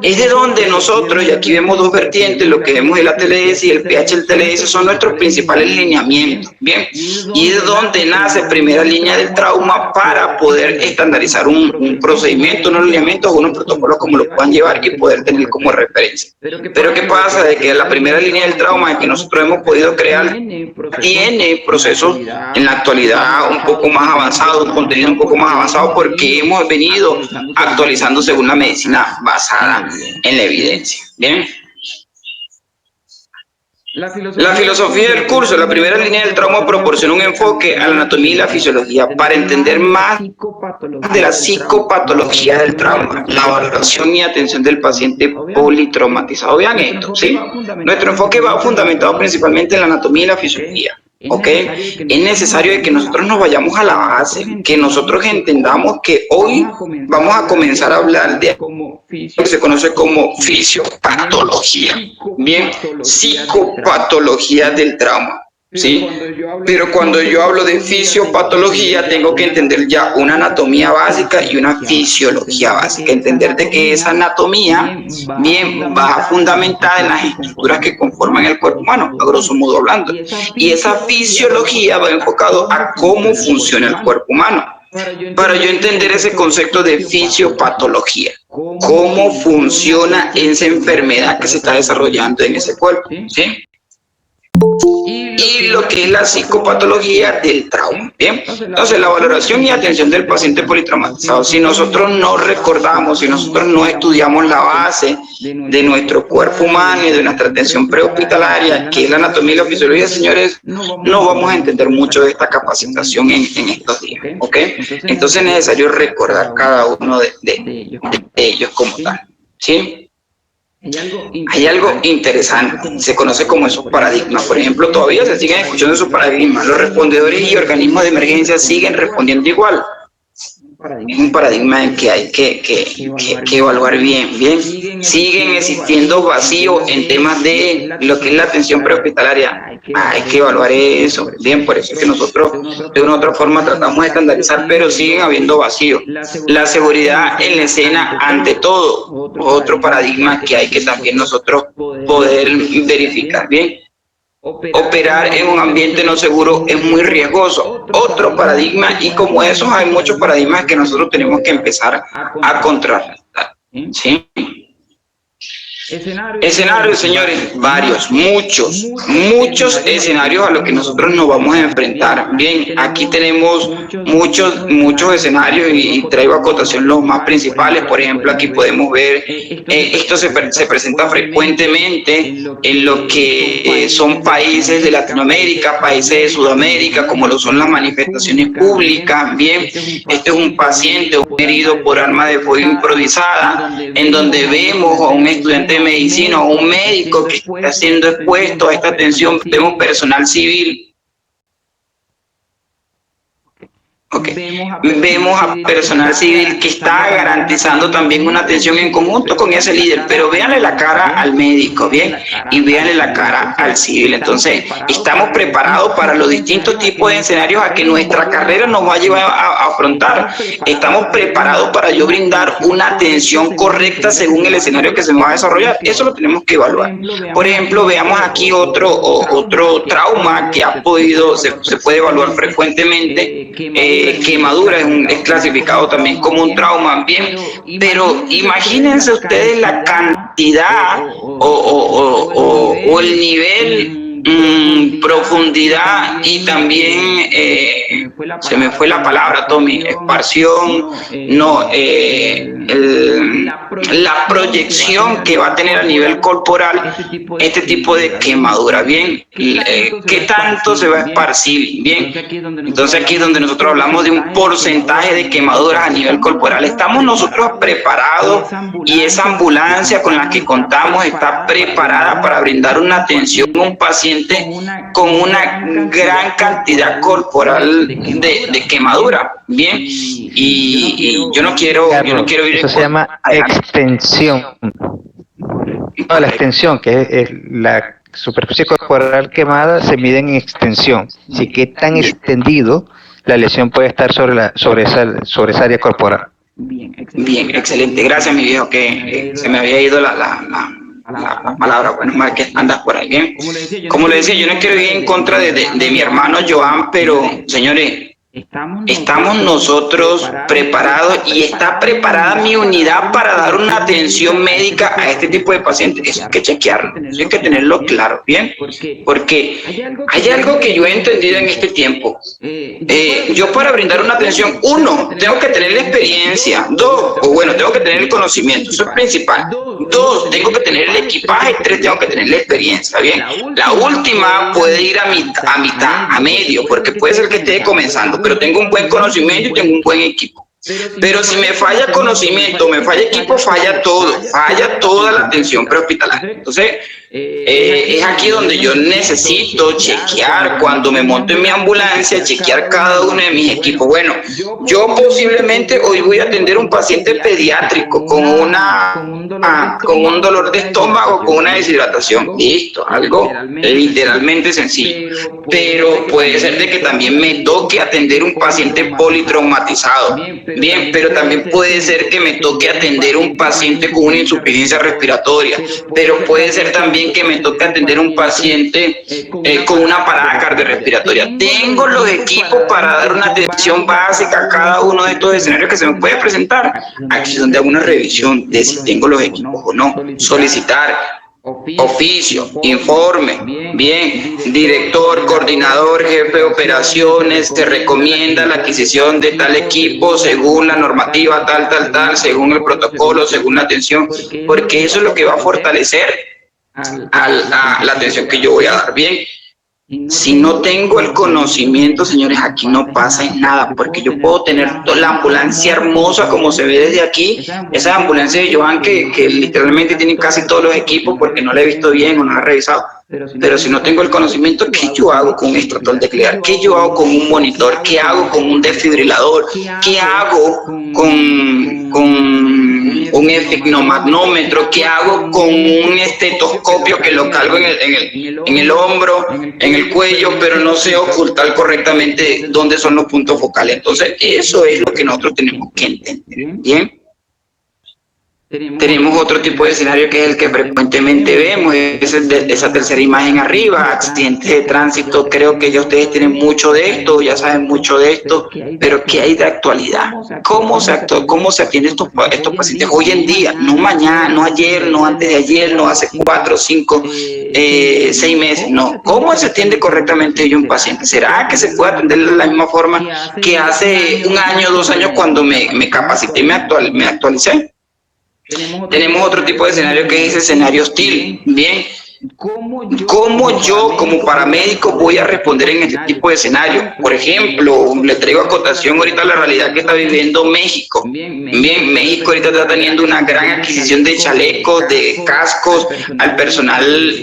es de donde nosotros, y aquí vemos dos vertientes, lo que vemos el ATLS y el PHTLS son nuestros principales lineamientos. Bien, y es de donde nace primera línea del trauma para poder estandarizar un procedimiento, unos lineamientos, unos protocolos como lo puedan llevar y poder tener como referencia. Pero ¿qué pasa? De que la primera línea del trauma que nosotros hemos podido crear tiene procesos en la actualidad un poco más avanzados, un contenido un poco más avanzado, porque hemos venido actualizando según la medicina basada en la evidencia. Bien. La filosofía del curso, la primera línea del trauma, proporciona un enfoque a la anatomía y la fisiología para entender más de la psicopatología del trauma, la valoración y atención del paciente politraumatizado. Vean esto, ¿sí? Nuestro enfoque va fundamentado principalmente en la anatomía y la fisiología. ¿ok? Es necesario de que nosotros nos vayamos a la base, que nosotros entendamos que hoy vamos a comenzar a hablar de lo que se conoce como fisiopatología, bien, psicopatología del trauma, ¿sí? Pero cuando yo hablo de fisiopatología, tengo que entender ya una anatomía básica y una fisiología básica, entender de que esa anatomía, bien, va fundamentada en las estructuras que conforman el cuerpo humano, a grosso modo hablando, y esa fisiología va enfocado a cómo funciona el cuerpo humano. Para yo entender ese concepto de fisiopatología, cómo funciona esa enfermedad que se está desarrollando en ese cuerpo, ¿sí? Y lo que es la psicopatología del trauma, ¿bien? Entonces, la valoración y atención del paciente politraumatizado, si nosotros no recordamos, si nosotros no estudiamos la base de nuestro cuerpo humano y de nuestra atención prehospitalaria, que es la anatomía y la fisiología, señores, no vamos a entender mucho de esta capacitación en estos días, ¿ok? Entonces, es necesario recordar cada uno de ellos como tal, ¿sí? Hay algo interesante, se conoce como esos paradigmas. Por ejemplo, todavía se siguen escuchando esos paradigmas. Los respondedores y organismos de emergencia siguen respondiendo igual. Es un paradigma en que hay que evaluar bien. Siguen existiendo vacíos en temas de lo que es la atención prehospitalaria. Hay que evaluar eso. Bien, por eso es que nosotros de una u otra forma tratamos de estandarizar, pero siguen habiendo vacíos. La seguridad en la escena ante todo. Otro paradigma que hay que también nosotros poder verificar. Bien. Operar en un ambiente no seguro es muy riesgoso. Otro paradigma, y como esos hay muchos paradigmas que nosotros tenemos que empezar a contrarrestar, ¿sí? Escenarios, señores, varios, muchos escenarios a los que nosotros nos vamos a enfrentar. Bien, aquí tenemos muchos escenarios y traigo a cotación los más principales. Por ejemplo, aquí podemos ver, esto se presenta frecuentemente en lo que son países de Latinoamérica, países de Sudamérica, como lo son las manifestaciones públicas. Bien, este es un paciente, un herido por arma de fuego improvisada, en donde vemos a un estudiante de medicina o un médico que está siendo expuesto a esta atención. Vemos personal civil. Vemos a personal civil que está garantizando también una atención en conjunto con ese líder, pero véanle la cara al médico, bien, y véanle la cara al civil. Entonces, estamos preparados para los distintos tipos de escenarios a que nuestra carrera nos va a llevar a afrontar. Estamos preparados para yo brindar una atención correcta según el escenario que se me va a desarrollar. Eso lo tenemos que evaluar. Por ejemplo, veamos aquí otro trauma que se puede evaluar frecuentemente. Quemadura es clasificado también como un trauma, bien, pero imagínense ustedes la cantidad o el nivel, profundidad y también se me fue la palabra, Tommy, expansión, la proyección que va a tener a nivel corporal este tipo de quemadura, bien, ¿qué tanto se va a esparcir? Bien, entonces aquí es donde nosotros hablamos de un porcentaje de quemaduras a nivel corporal. Estamos nosotros preparados y esa ambulancia con la que contamos está preparada para brindar una atención a un paciente con una gran cantidad corporal de quemadura, bien, y yo no quiero ir. Eso se llama extensión. No, la extensión, que es la superficie corporal quemada, se mide en extensión. Si qué tan extendido la lesión puede estar sobre esa área corporal. Bien, excelente. Gracias, mi viejo, que se me había ido la palabra. Bueno, más que andas por ahí, bien. Como le decía, yo no quiero ir en contra de mi hermano Joan, pero, señores, estamos nosotros preparados y está preparada mi unidad para dar una atención médica a este tipo de pacientes. Eso hay que chequearlo, eso hay que tenerlo claro, ¿bien? Porque hay algo que yo he entendido en este tiempo. Yo para brindar una atención, uno, tengo que tener la experiencia. Dos, tengo que tener el conocimiento, eso es principal. Dos, tengo que tener el equipaje. Tres, tengo que tener la experiencia, ¿bien? La última puede ir a mitad, a medio, porque puede ser que esté comenzando, pero tengo un buen conocimiento y tengo un buen equipo. Pero si me falla conocimiento, me falla equipo, falla todo, falla toda la atención prehospitalaria. Entonces, Es aquí donde yo necesito chequear cuando me monto en mi ambulancia, chequear cada uno de mis equipos. Bueno, yo posiblemente hoy voy a atender un paciente pediátrico con un dolor de estómago, con una deshidratación. Listo, algo literalmente sencillo. Pero puede ser de que también me toque atender un paciente politraumatizado. Bien, pero también puede ser que me toque atender un paciente con una insuficiencia respiratoria. Pero puede ser también que me toque atender un paciente con una parada cardiorrespiratoria. Tengo los equipos para dar una atención básica a cada uno de estos escenarios que se me puede presentar. Aquí es donde hago una revisión de si tengo los equipos o no. Solicitar oficio, informe, bien, director, coordinador, jefe de operaciones, te recomienda la adquisición de tal equipo según la normativa tal, según el protocolo, según la atención, porque eso es lo que va a fortalecer a la atención que yo voy a dar. Bien, si no tengo el conocimiento, señores, aquí no pasa nada, porque yo puedo tener la ambulancia hermosa como se ve desde aquí, esas ambulancias de Joan que literalmente tienen casi todos los equipos porque no la he visto bien o no la he revisado. Pero si no tengo el conocimiento, ¿qué yo hago con un extractor teclear? ¿Qué yo hago con un monitor? ¿Qué hago con un desfibrilador? ¿Qué hago con un esfigmomagnómetro? ¿Qué hago con un estetoscopio que lo cargo en el hombro, en el cuello, pero no sé ocultar correctamente dónde son los puntos focales? Entonces, eso es lo que nosotros tenemos que entender. ¿Bien? Tenemos otro tipo de escenario que es el que frecuentemente vemos, es el de esa tercera imagen arriba, accidentes de tránsito. Creo que ya ustedes tienen mucho de esto, ya saben mucho de esto, pero ¿qué hay de actualidad? ¿Cómo se atiende estos pacientes hoy en día? No mañana, no ayer, no antes de ayer, no hace 4, 5, 6 meses, no. ¿Cómo se atiende correctamente hoy un paciente? ¿Será que se puede atender de la misma forma que hace 1 año, 2 años cuando me capacité y me actualicé? Tenemos otro tipo de escenario que es escenario hostil. Bien, ¿cómo yo como paramédico voy a responder en este tipo de escenario? Por ejemplo, le traigo acotación ahorita a la realidad que está viviendo México. Bien, México ahorita está teniendo una gran adquisición de chalecos, de cascos al personal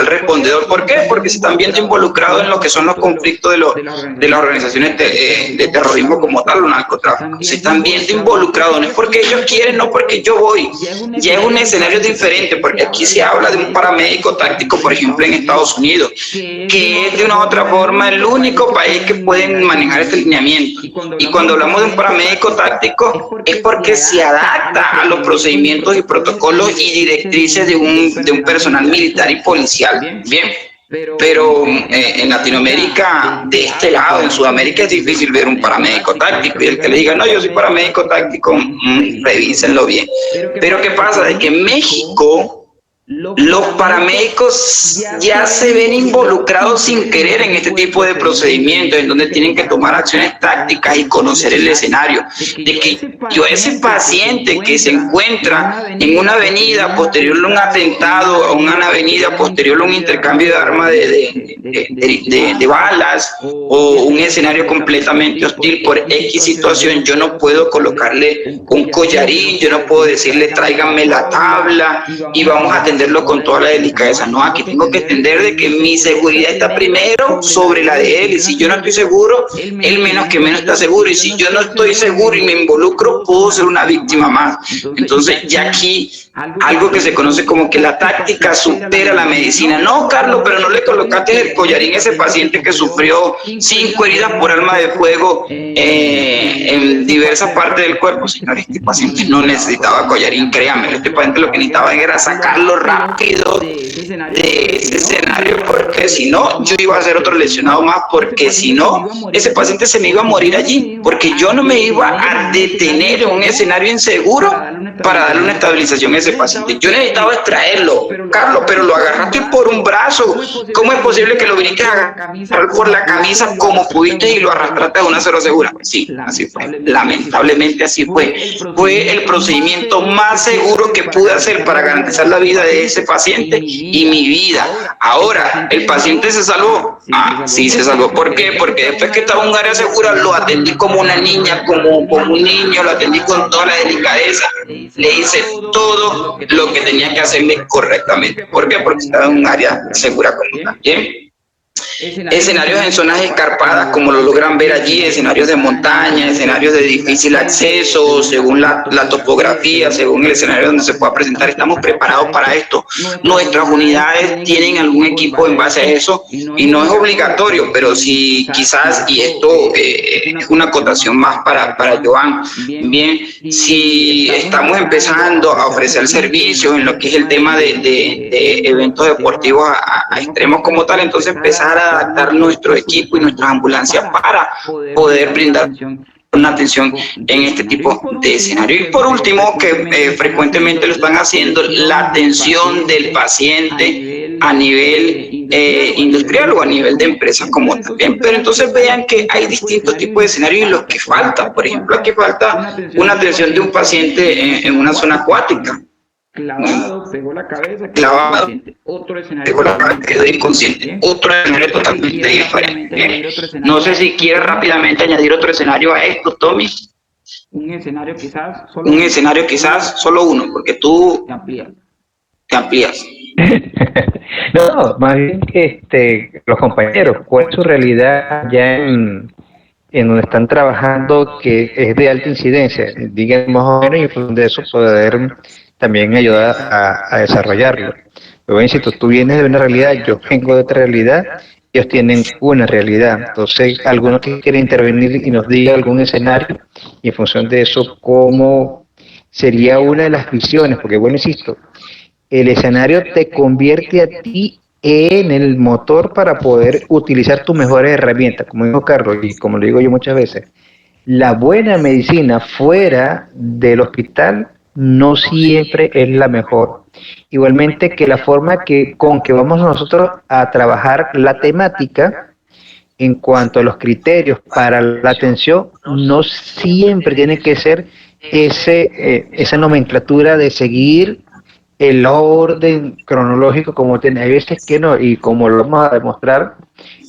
respondedor. ¿Por qué? Porque se están viendo involucrados en lo que son los conflictos de las organizaciones de terrorismo como tal, o narcotráfico. Se están viendo involucrados, no es porque ellos quieren, no porque yo voy. Ya es un escenario diferente, porque aquí se habla de un paramédico táctico, por ejemplo, en Estados Unidos, que es de una u otra forma el único país que pueden manejar este lineamiento. Y cuando hablamos de un paramédico táctico, es porque se adapta a los procedimientos y protocolos y directrices de un personal militar y policial. Bien. Pero en Latinoamérica, de este lado, en Sudamérica, es difícil ver un paramédico táctico. Y el que le diga, no, yo soy paramédico táctico, revísenlo bien. Pero ¿qué pasa? De que en México los paramédicos ya se ven involucrados sin querer en este tipo de procedimientos, en donde tienen que tomar acciones tácticas y conocer el escenario. De que yo, ese paciente que se encuentra en una avenida posterior a un atentado, a una avenida posterior a un intercambio de armas de balas, o un escenario completamente hostil por X situación, yo no puedo colocarle un collarín, yo no puedo decirle tráiganme la tabla y vamos a atenderlo con toda la delicadeza. No, aquí tengo que entender de que mi seguridad está primero sobre la de él, y si yo no estoy seguro, él menos que menos está seguro, y si yo no estoy seguro y me involucro, puedo ser una víctima más. Entonces ya aquí algo que se conoce como que la táctica supera la medicina. No, Carlos, pero no le colocaste el collarín a ese paciente que sufrió 5 heridas por arma de fuego en diversas partes del cuerpo. Señor, este paciente no necesitaba collarín, créanme, este paciente lo que necesitaba era sacarlo rápido de ese escenario, porque si no, yo iba a ser otro lesionado más, porque si no, ese paciente se me iba a morir allí, porque yo no me iba a detener en un escenario inseguro para darle una estabilización a ese paciente. Yo necesitaba extraerlo, Carlos, pero lo agarraste por un brazo. ¿Cómo es posible que lo viniste a agarrar por la camisa como pudiste y lo arrastraste a una zona segura? Sí, así fue. Lamentablemente así fue. Fue el procedimiento más seguro que pude hacer para garantizar la vida de ese paciente y mi vida. Ahora, ¿el paciente se salvó? Ah, sí se salvó. ¿Por qué? Porque después que estaba en un área segura, lo atendí como una niña, como un niño, lo atendí con toda la delicadeza. le hice todo lo que tenía que hacerle correctamente. ¿Por qué? Porque estaba en un área segura como también. Escenarios en zonas escarpadas, como lo logran ver allí, escenarios de montaña, escenarios de difícil acceso, según la topografía, según el escenario donde se pueda presentar. Estamos preparados para esto. Nuestras unidades tienen algún equipo en base a eso y no es obligatorio, pero sí quizás, y esto es una acotación más para Joan, bien, si estamos empezando a ofrecer servicios en lo que es el tema de eventos deportivos a extremos como tal, entonces empezar a adaptar nuestro equipo y nuestras ambulancias para poder brindar una atención en este tipo de escenario. Y por último, que frecuentemente lo están haciendo, la atención del paciente a nivel industrial o a nivel de empresas como también. Pero entonces vean que hay distintos tipos de escenarios y los que faltan. Por ejemplo, aquí falta una atención de un paciente en una zona acuática. Clavado, pegó la cabeza, clavado, otro escenario, pegó la cabeza, quedó inconsciente, otro escenario totalmente diferente. No sé si quieres rápidamente añadir otro escenario a esto, Tommy. Un escenario quizás solo uno, porque tú te amplías. No, más bien los compañeros, ¿cuál es su realidad ya en donde están trabajando que es de alta incidencia? Digan más o menos y en función de eso poder también ayudar a desarrollarlo. Pero insisto, tú vienes de una realidad, yo vengo de otra realidad, ellos tienen una realidad. Entonces, algunos que quieren intervenir y nos diga algún escenario y en función de eso, cómo sería una de las visiones, porque bueno, insisto, el escenario te convierte a ti en el motor para poder utilizar tus mejores herramientas, como dijo Carlos y como lo digo yo muchas veces. La buena medicina fuera del hospital no siempre es la mejor. Igualmente que la forma con que vamos nosotros a trabajar la temática en cuanto a los criterios para la atención no siempre tiene que ser esa nomenclatura de seguir el orden cronológico como tiene. Hay veces que no, y como lo vamos a demostrar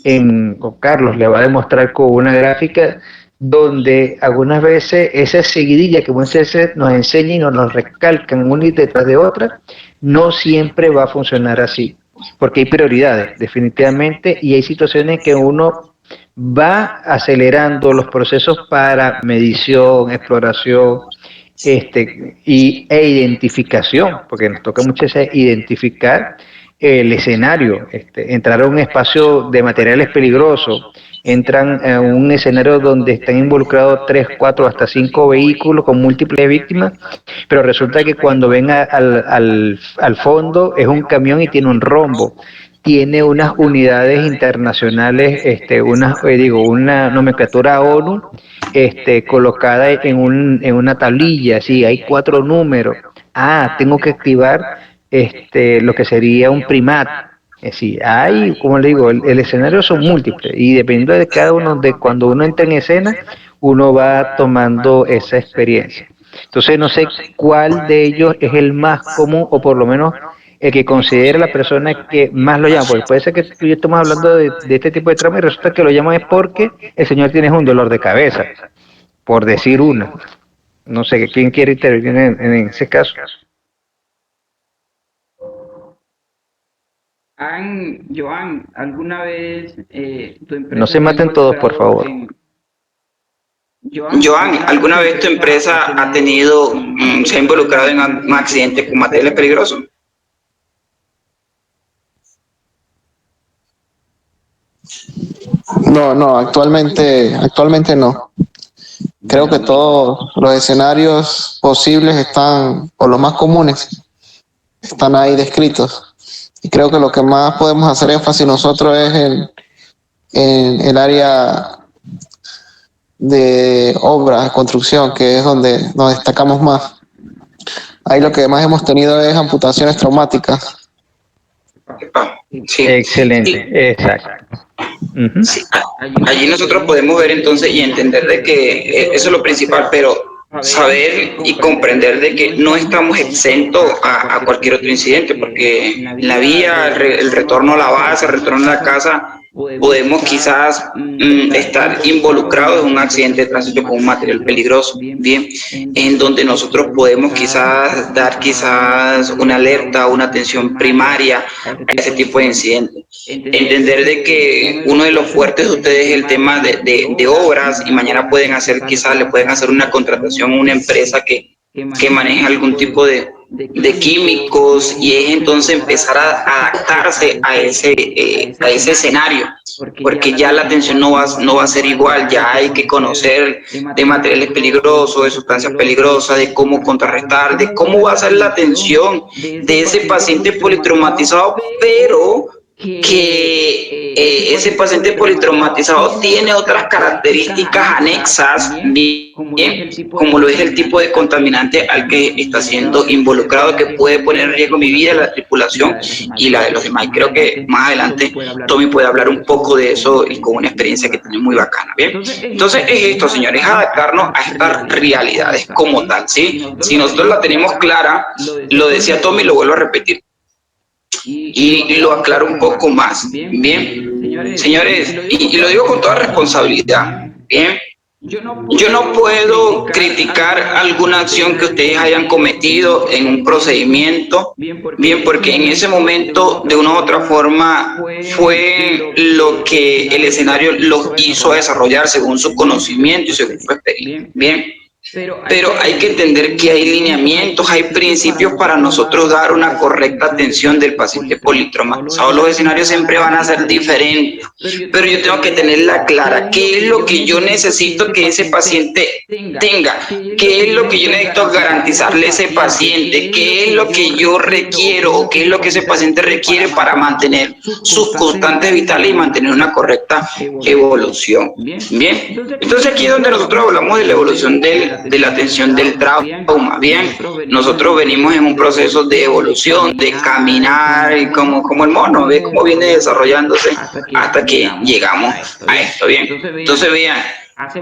con Carlos, le va a demostrar con una gráfica donde algunas veces esa seguidilla que muchas veces nos enseñan y nos recalcan una detrás de otra, no siempre va a funcionar así, porque hay prioridades, definitivamente, y hay situaciones que uno va acelerando los procesos para medición, exploración, e identificación, porque nos toca muchas veces identificar el escenario, entrar a un espacio de materiales peligrosos, entran a un escenario donde están involucrados 3, 4, hasta 5 vehículos con múltiples víctimas, pero resulta que cuando ven al fondo es un camión y tiene un rombo, tiene unas unidades internacionales, una nomenclatura ONU, colocada en una tablilla, sí, hay 4 números. Tengo que activar lo que sería un primat. Es decir, hay, como le digo, el escenario son múltiples y dependiendo de cada uno, de cuando uno entra en escena, uno va tomando esa experiencia. Entonces no sé cuál de ellos es el más común o por lo menos el que considera la persona que más lo llama, porque puede ser que tú y yo estamos hablando de este tipo de trauma y resulta que lo llaman es porque el señor tiene un dolor de cabeza, por decir una. No sé, ¿quién quiere intervenir en ese caso? Joan, ¿alguna vez tu empresa... No se maten todos, por favor. Joan, ¿alguna vez tu empresa ha tenido, se ha involucrado en un accidente con materiales peligrosos? No, actualmente no. Creo que todos los escenarios posibles están, o los más comunes, están ahí descritos. Y creo que lo que más podemos hacer énfasis nosotros es en el área de obra, de construcción, que es donde nos destacamos más. Ahí lo que más hemos tenido es amputaciones traumáticas. Sí. Excelente, sí. Exacto. Uh-huh. Sí. Allí nosotros podemos ver entonces y entender de que eso es lo principal, pero saber y comprender de que no estamos exentos a cualquier otro incidente, porque en la vía, el retorno a la base, el retorno a la casa, podemos quizás estar involucrados en un accidente de tránsito con un material peligroso, bien, en donde nosotros podemos quizás dar una alerta, una atención primaria a ese tipo de incidentes. Entender de que uno de los fuertes de ustedes es el tema de obras, y mañana pueden hacer, quizás le pueden hacer una contratación a una empresa que maneja algún tipo de químicos, y es entonces empezar a adaptarse a ese escenario, porque ya la atención no va a ser igual. Ya hay que conocer de materiales peligrosos, de sustancias peligrosas, de cómo contrarrestar, de cómo va a ser la atención de ese paciente politraumatizado, pero que ese paciente politraumatizado tiene otras características anexas, bien, como lo es el tipo de contaminante al que está siendo involucrado, que puede poner en riesgo mi vida, la tripulación y la de los demás. Y creo que más adelante Tommy puede hablar un poco de eso, y con una experiencia que tiene muy bacana, ¿bien? Entonces es esto, señores, adaptarnos a estas realidades como tal, ¿sí? Si nosotros la tenemos clara, lo decía Tommy, lo vuelvo a repetir, y lo aclaro un poco más, bien, señores, y lo digo con toda responsabilidad, bien. Yo no puedo criticar alguna acción que ustedes hayan cometido en un procedimiento, bien, porque en ese momento, de una u otra forma, fue lo que el escenario los hizo desarrollar según su conocimiento y según su experiencia, bien. Pero hay que entender que hay lineamientos, hay principios para nosotros dar una correcta atención del paciente politraumatizado. Los escenarios siempre van a ser diferentes, pero yo tengo que tenerla clara. ¿Qué es lo que yo necesito que ese paciente tenga? ¿Qué es lo que yo necesito garantizarle a ese paciente? ¿Qué es lo que yo requiero, o qué es lo que ese paciente requiere para mantener sus constantes vitales y mantener una correcta evolución? Bien, entonces aquí es donde nosotros hablamos de la evolución de la atención del trauma. Bien, nosotros venimos en un proceso de evolución, de caminar, y como el mono, ve cómo viene desarrollándose hasta que llegamos a esto. Bien, entonces vean,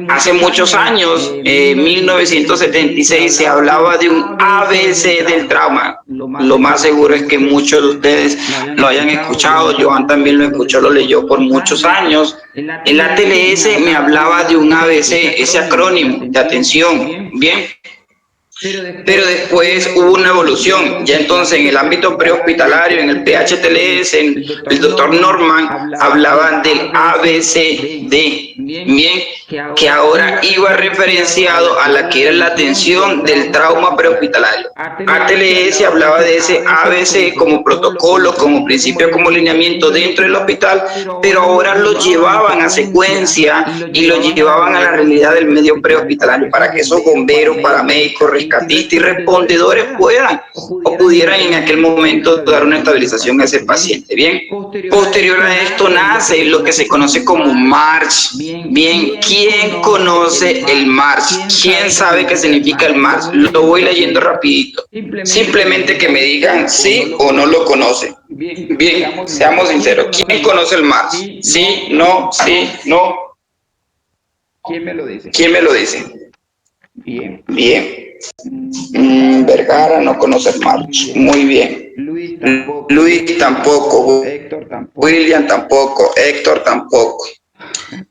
hace muchos años, 1976, se hablaba de un ABC del trauma. Lo más seguro es que muchos de ustedes lo hayan escuchado. Joan también lo escuchó, lo leyó por muchos años. En la TLS me hablaba de un ABC, ese acrónimo de atención, bien. Pero después hubo una evolución. Ya entonces en el ámbito prehospitalario, en el PHTLS, el doctor Norman hablaba del ABCD, bien, que ahora iba referenciado a la que era la atención del trauma prehospitalario. ATLS hablaba de ese ABC como protocolo, como principio, como lineamiento dentro del hospital, pero ahora lo llevaban a secuencia y lo llevaban a la realidad del medio prehospitalario, para que esos bomberos, paramédicos, rescatistas y respondedores puedan o pudieran en aquel momento dar una estabilización a ese paciente. Bien, posterior a esto nace lo que se conoce como MARCH. Bien, ¿quién conoce el MARCH? ¿Quién sabe qué significa el MARCH? Lo voy leyendo rapidito. Simplemente que me digan sí o no lo conocen. Bien, seamos sinceros. ¿Quién conoce el MARCH? Sí, no, sí, no. ¿Quién me lo dice? ¿Quién me lo dice? Bien. Bien. Vergara no conoce el March. Muy bien. Luis tampoco. Héctor tampoco. William tampoco. Héctor tampoco.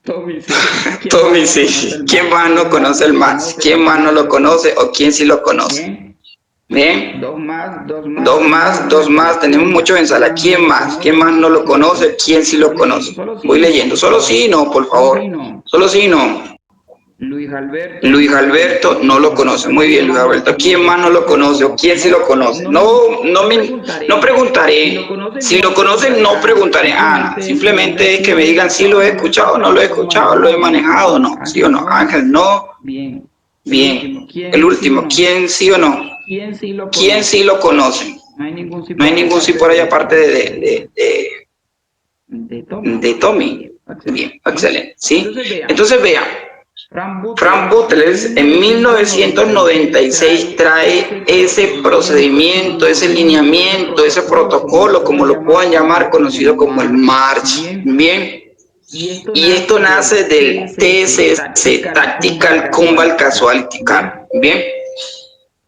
Tommy sí. ¿Quién más no conoce el March? ¿Quién más no lo conoce, o quién sí lo conoce? Bien. Dos más. Tenemos muchos en sala. ¿Quién más? ¿Quién más no lo conoce? ¿Quién sí lo conoce? Voy leyendo. Solo sí, no, por favor. Solo sí, no. Luis Alberto no lo conoce. Muy bien, Luis Alberto. ¿Quién más no lo conoce, o quién sí lo conoce? No preguntaré. Si lo conocen, no preguntaré. Simplemente es que me digan si lo he escuchado o no lo he escuchado, lo he manejado, no, sí o no. Ángel, no. Bien. El último, ¿quién sí o no? ¿Quién sí lo conoce? No hay ningún sí por ahí aparte de Tommy. Bien, excelente. ¿Sí? Entonces vean. Frank Butler en 1996 trae ese procedimiento, ese lineamiento, ese protocolo, como lo puedan llamar, conocido como el MARCH. Bien. Y esto nace del TSC, Tactical Combat Casualty Care. Bien.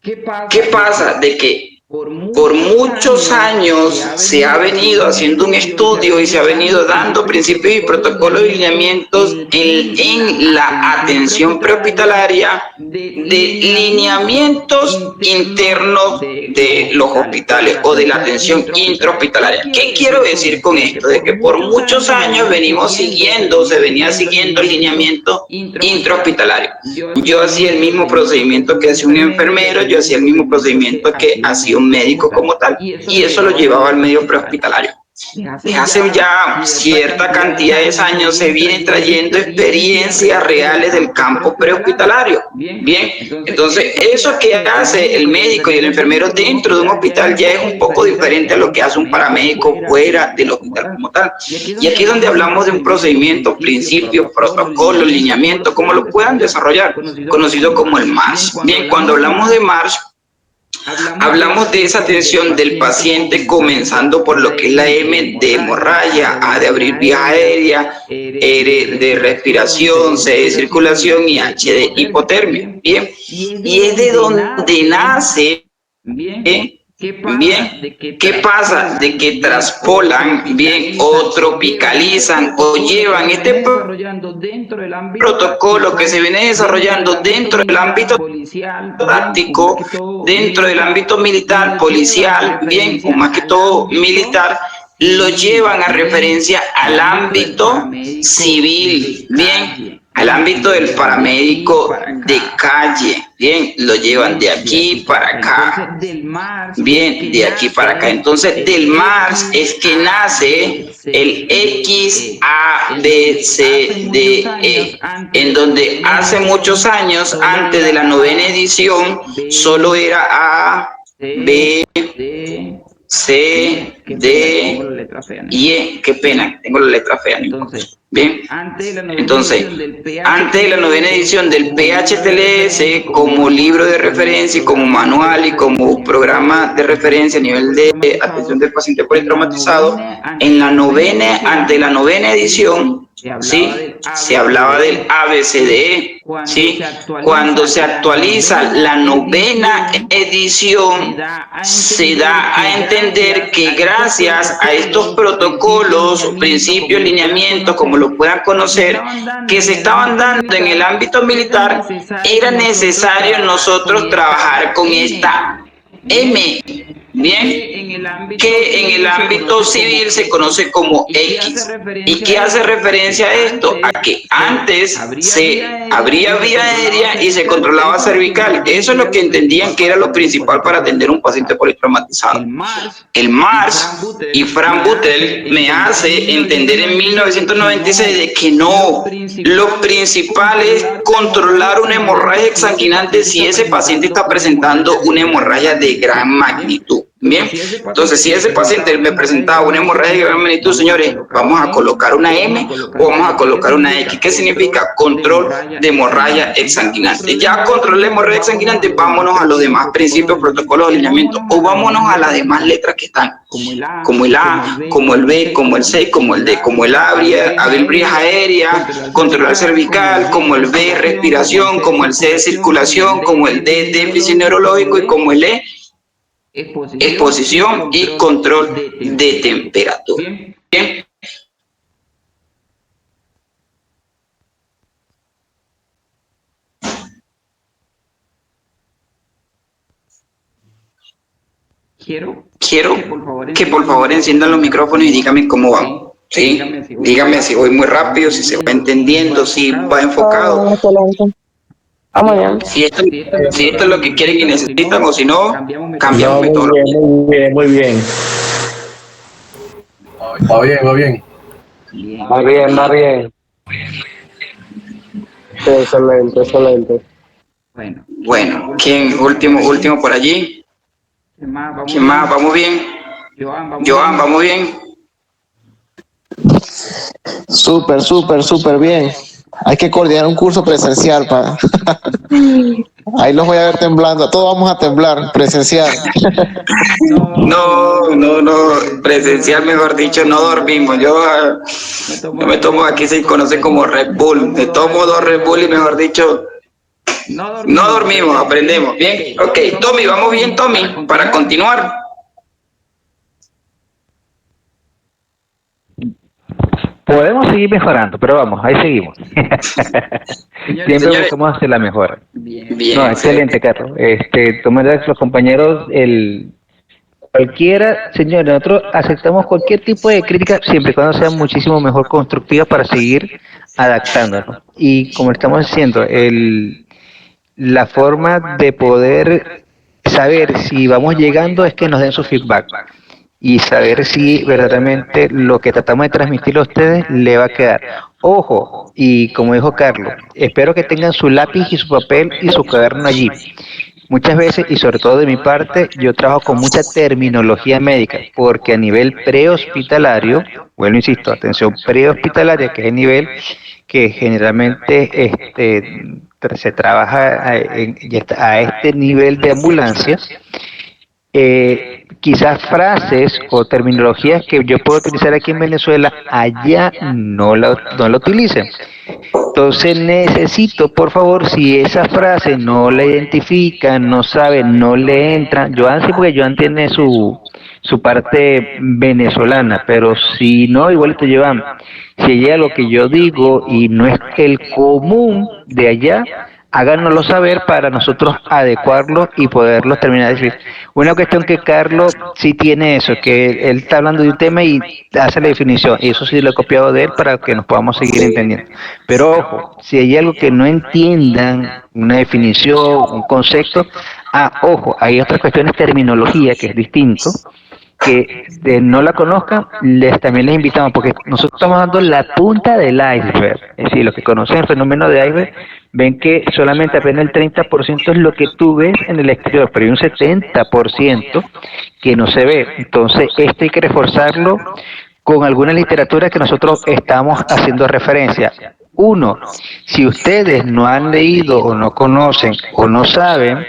¿Qué pasa? De que Por muchos años se ha venido haciendo un estudio y se ha venido dando principios y protocolos y lineamientos en la atención prehospitalaria de lineamientos internos de los hospitales o de la atención intrahospitalaria. ¿Qué quiero decir con esto? De que por muchos años se venía siguiendo el lineamiento intrahospitalario. Yo hacía el mismo procedimiento que hacía un enfermero, yo hacía el mismo procedimiento que hacía un médico como tal, y eso lo llevaba al medio prehospitalario. Desde hace ya cierta cantidad de años se vienen trayendo experiencias reales del campo prehospitalario. Bien, entonces eso que hace el médico y el enfermero dentro de un hospital ya es un poco diferente a lo que hace un paramédico fuera del hospital como tal. Y aquí es donde hablamos de un procedimiento, principios, protocolos, lineamientos, cómo lo puedan desarrollar, conocido como el MARCH. Bien, cuando hablamos de MARCH, hablamos de esa atención del paciente comenzando por lo que es la M de hemorragia, A de abrir vía aérea, R de respiración, C de circulación y H de hipotermia. Bien, y es de donde nace, ¿qué pasa? De que traspolan, bien, o tropicalizan o llevan este protocolo que se viene desarrollando dentro del ámbito táctico, dentro del ámbito militar, policial, bien, o más que todo militar, lo llevan a referencia al ámbito civil, bien, al ámbito del paramédico de calle, bien, lo llevan de aquí para acá, bien, de aquí para acá. Entonces, del MARCH es que nace el X, A, B, C, D, E, en donde hace muchos años, antes de la 9ª edición, solo era A, B, C, D y E. Qué pena, tengo la letra fea. Bien, entonces, antes de la 9ª edición del PHTLS, como libro de referencia y como manual y como programa de referencia a nivel de atención del paciente politraumatizado, en la ante la 9ª edición, ¿sí? Se hablaba del ABCDE, ¿sí? Cuando se actualiza la 9ª edición, se da a entender que gracias a estos protocolos, principios, lineamientos, como lo puedan conocer, que se estaban dando en el ámbito militar, era necesario nosotros trabajar con esta M, bien, que en el ámbito civil se conoce como X. ¿Y qué hace referencia a esto? A que antes se abría vía aérea y se controlaba cervical. Eso es lo que entendían que era lo principal para atender a un paciente politraumatizado. El MARCH y Frank Buttel me hace entender en 1996 de que no, lo principal es controlar una hemorragia exsanguinante si ese paciente está presentando una hemorragia de gran magnitud. Bien, entonces si ese paciente me presentaba una hemorragia de gran magnitud, señores, vamos a colocar una M o vamos a colocar una X. ¿Qué significa? Control de hemorragia exsanguinante. Ya control de hemorragia exsanguinante, vámonos a los demás principios, protocolos, alineamientos, o vámonos a las demás letras que están, como el A, como el B, como el C, como el D, como el A, abrir vías aéreas, controlar cervical, como el B, respiración, como el C, circulación, como el D, déficit neurológico y como el E, exposición y control de temperatura. Bien. Quiero que por favor enciendan los micrófonos y díganme cómo van. ¿Sí? Díganme si voy muy rápido, si se va entendiendo, si va enfocado. Vamos bien. Si esto es lo que quieren y necesitan, o si no, cambiamos No, todo. muy bien. Va bien. Va bien. Excelente. Bueno, ¿quién último por allí? ¿Quién más? ¿Vamos bien? Joan, ¿vamos bien? Súper bien. Hay que coordinar un curso presencial para. Ahí los voy a ver temblando. Todos vamos a temblar presencial. No, presencial, mejor dicho, no dormimos. Yo me tomo, aquí se conoce como Red Bull. Me tomo 2 Red Bull y mejor dicho, No dormimos, aprendemos. Bien, ok, Tommy, vamos bien, Tommy, para continuar. Podemos seguir mejorando, pero vamos, ahí seguimos. Siempre buscamos hacer la mejora. Bien, No, excelente, Carlos. Tomar los compañeros, cualquiera, señores, nosotros aceptamos cualquier tipo de crítica siempre y cuando sea muchísimo mejor constructiva para seguir adaptándonos. Y como estamos diciendo, la forma de poder saber si vamos llegando es que nos den su feedback y saber si verdaderamente lo que tratamos de transmitirle a ustedes le va a quedar. Ojo, y como dijo Carlos, espero que tengan su lápiz y su papel y su cuaderno allí. Muchas veces, y sobre todo de mi parte, yo trabajo con mucha terminología médica, porque a nivel prehospitalario, bueno, insisto, atención prehospitalaria, que es el nivel que generalmente se trabaja a este nivel de ambulancia, quizás frases o terminologías que yo puedo utilizar aquí en Venezuela, allá no la utilicen. Entonces necesito, por favor, si esa frase no la identifican, no saben, no le entran, Joan sí, porque Joan tiene su parte venezolana, pero si no, igualito Joan, si llega lo que yo digo y no es el común de allá, háganoslo saber para nosotros adecuarlo y poderlo terminar de decir. Una cuestión que Carlos sí tiene eso, que él está hablando de un tema y hace la definición, y eso sí lo he copiado de él para que nos podamos seguir entendiendo. Pero ojo, si hay algo que no entiendan, una definición, un concepto, ojo, hay otras cuestiones, terminología, que es distinto, que no la conozcan, también les invitamos, porque nosotros estamos dando la punta del iceberg. Es decir, los que conocen el fenómeno de iceberg ven que solamente apenas el 30% es lo que tú ves en el exterior, pero hay un 70% que no se ve. Entonces, esto hay que reforzarlo con alguna literatura que nosotros estamos haciendo referencia. Uno, si ustedes no han leído o no conocen o no saben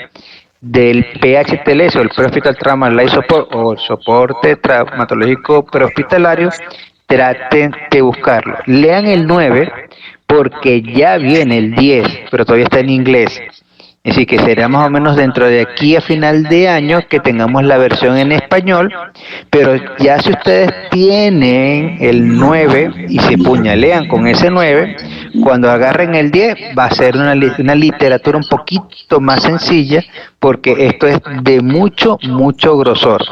del PHTLS o el Pre-Hospital Trauma Life Support o el soporte traumatológico prehospitalario, traten de buscarlo. Lean el 9 porque ya viene el 10, pero todavía está en inglés. Así que será más o menos dentro de aquí a final de año que tengamos la versión en español, pero ya si ustedes tienen el 9 y se puñalean con ese 9, cuando agarren el 10 va a ser una literatura un poquito más sencilla, porque esto es de mucho grosor.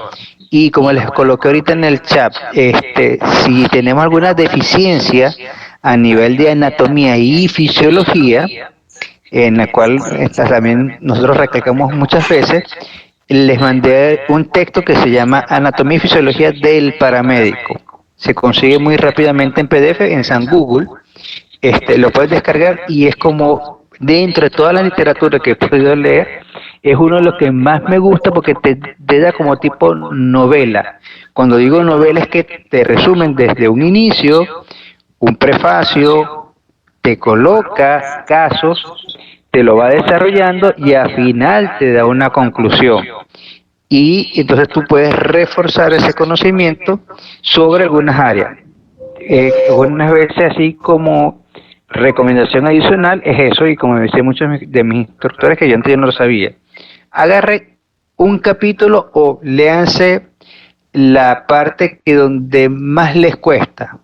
Y como les coloqué ahorita en el chat, si tenemos alguna deficiencia a nivel de anatomía y fisiología, en la cual también nosotros recalcamos muchas veces, les mandé un texto que se llama Anatomía y Fisiología del Paramédico. Se consigue muy rápidamente en PDF en San Google. Lo puedes descargar y es como, dentro de toda la literatura que he podido leer, es uno de los que más me gusta porque te da como tipo novela. Cuando digo novela es que te resumen desde un inicio, un prefacio, te coloca casos, te lo va desarrollando y al final te da una conclusión. Y entonces tú puedes reforzar ese conocimiento sobre algunas áreas. Algunas veces así como recomendación adicional es eso, y como me decían muchos de mis instructores que yo antes no lo sabía. Agarre un capítulo o léanse la parte que donde más les cuesta.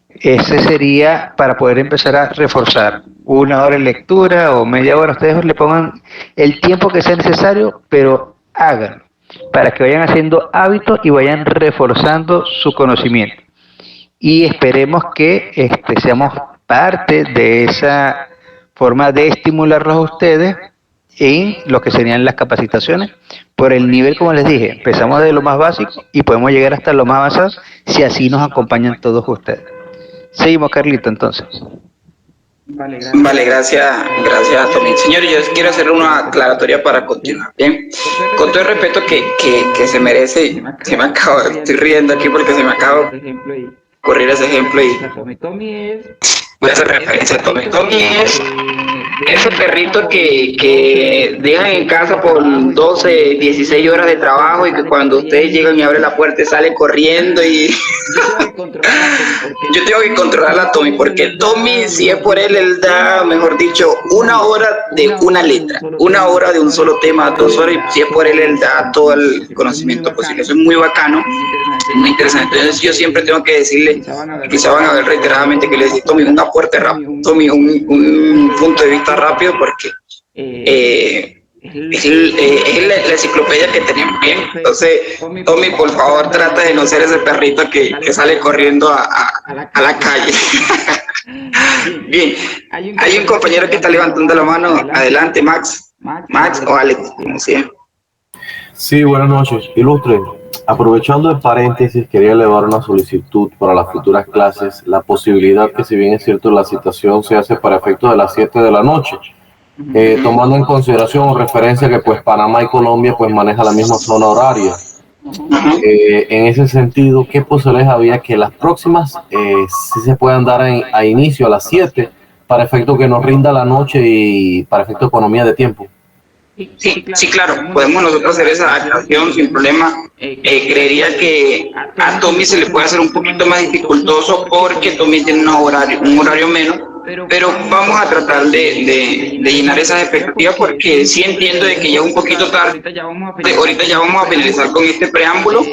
Ese sería para poder empezar a reforzar. 1 hora de lectura o media hora, ustedes le pongan el tiempo que sea necesario, pero háganlo para que vayan haciendo hábitos y vayan reforzando su conocimiento. Y esperemos que seamos parte de esa forma de estimularlos a ustedes en lo que serían las capacitaciones, por el nivel, como les dije, empezamos de lo más básico y podemos llegar hasta lo más avanzado si así nos acompañan todos ustedes. Seguimos, Carlito, entonces. Vale, gracias, Tommy. Señores, yo quiero hacer una aclaratoria para continuar. Bien, con todo el respeto que se merece, se me acaba, estoy riendo aquí porque se me acaba de ocurrir ese ejemplo y Tommy es voy a hacer referencia a Tommy. Tommy es ese perrito que dejan en casa por 12, 16 horas de trabajo y que cuando ustedes llegan y abren la puerta sale corriendo y yo tengo que controlar a Tommy porque Tommy, si es por él da, mejor dicho, 1 hora de una letra, 1 hora de un solo tema, 2 horas, y si es por él da todo el conocimiento posible. Eso es muy bacano, muy interesante. Entonces yo siempre tengo que decirle, quizá van a ver reiteradamente que le digo, Tommy, un aporte rápido, Tommy, un punto de vista rápido porque es la enciclopedia que tenemos, bien. Entonces, Tommy, por favor, trata de no ser ese perrito que sale corriendo a la calle. Bien, hay un compañero que está levantando la mano. Adelante, Max o Alex, como sea. Sí, buenas noches. Ilustre, aprovechando el paréntesis, quería elevar una solicitud para las futuras clases, la posibilidad que, si bien es cierto, la citación se hace para efectos de las 7 de la noche, tomando en consideración o referencia que pues Panamá y Colombia pues maneja la misma zona horaria. En ese sentido, ¿qué posibilidades había que las próximas sí se puedan dar a inicio a las 7 para efecto que nos rinda la noche y para efecto de economía de tiempo? Sí, claro, podemos nosotros hacer esa adaptación sin problema. Creería que a Tommy se le puede hacer un poquito más dificultoso porque Tommy tiene un horario menos, pero vamos a tratar de llenar esas expectativas porque sí entiendo de que ya es un poquito tarde. Ahorita ya vamos a finalizar con este preámbulo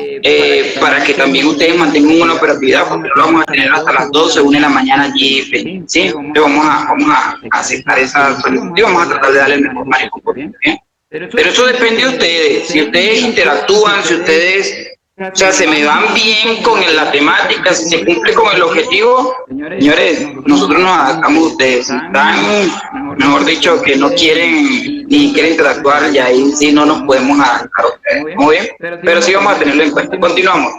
para que también ustedes mantengan una operatividad porque lo vamos a tener hasta las 12, 1 de la mañana allí. Sí, vamos a aceptar esa solicitud y vamos a tratar de darle el mejor manejo. ¿Bien? Pero eso depende de ustedes. Si ustedes interactúan, si ustedes, o sea, se me van bien con la temática, si se cumple con el objetivo, señores, nosotros nos adaptamos a ustedes. Si están, mejor dicho, que no quieren ni quieren interactuar, y ahí sí no nos podemos adaptar a ustedes. Muy bien, pero sí vamos a tenerlo en cuenta. Continuamos.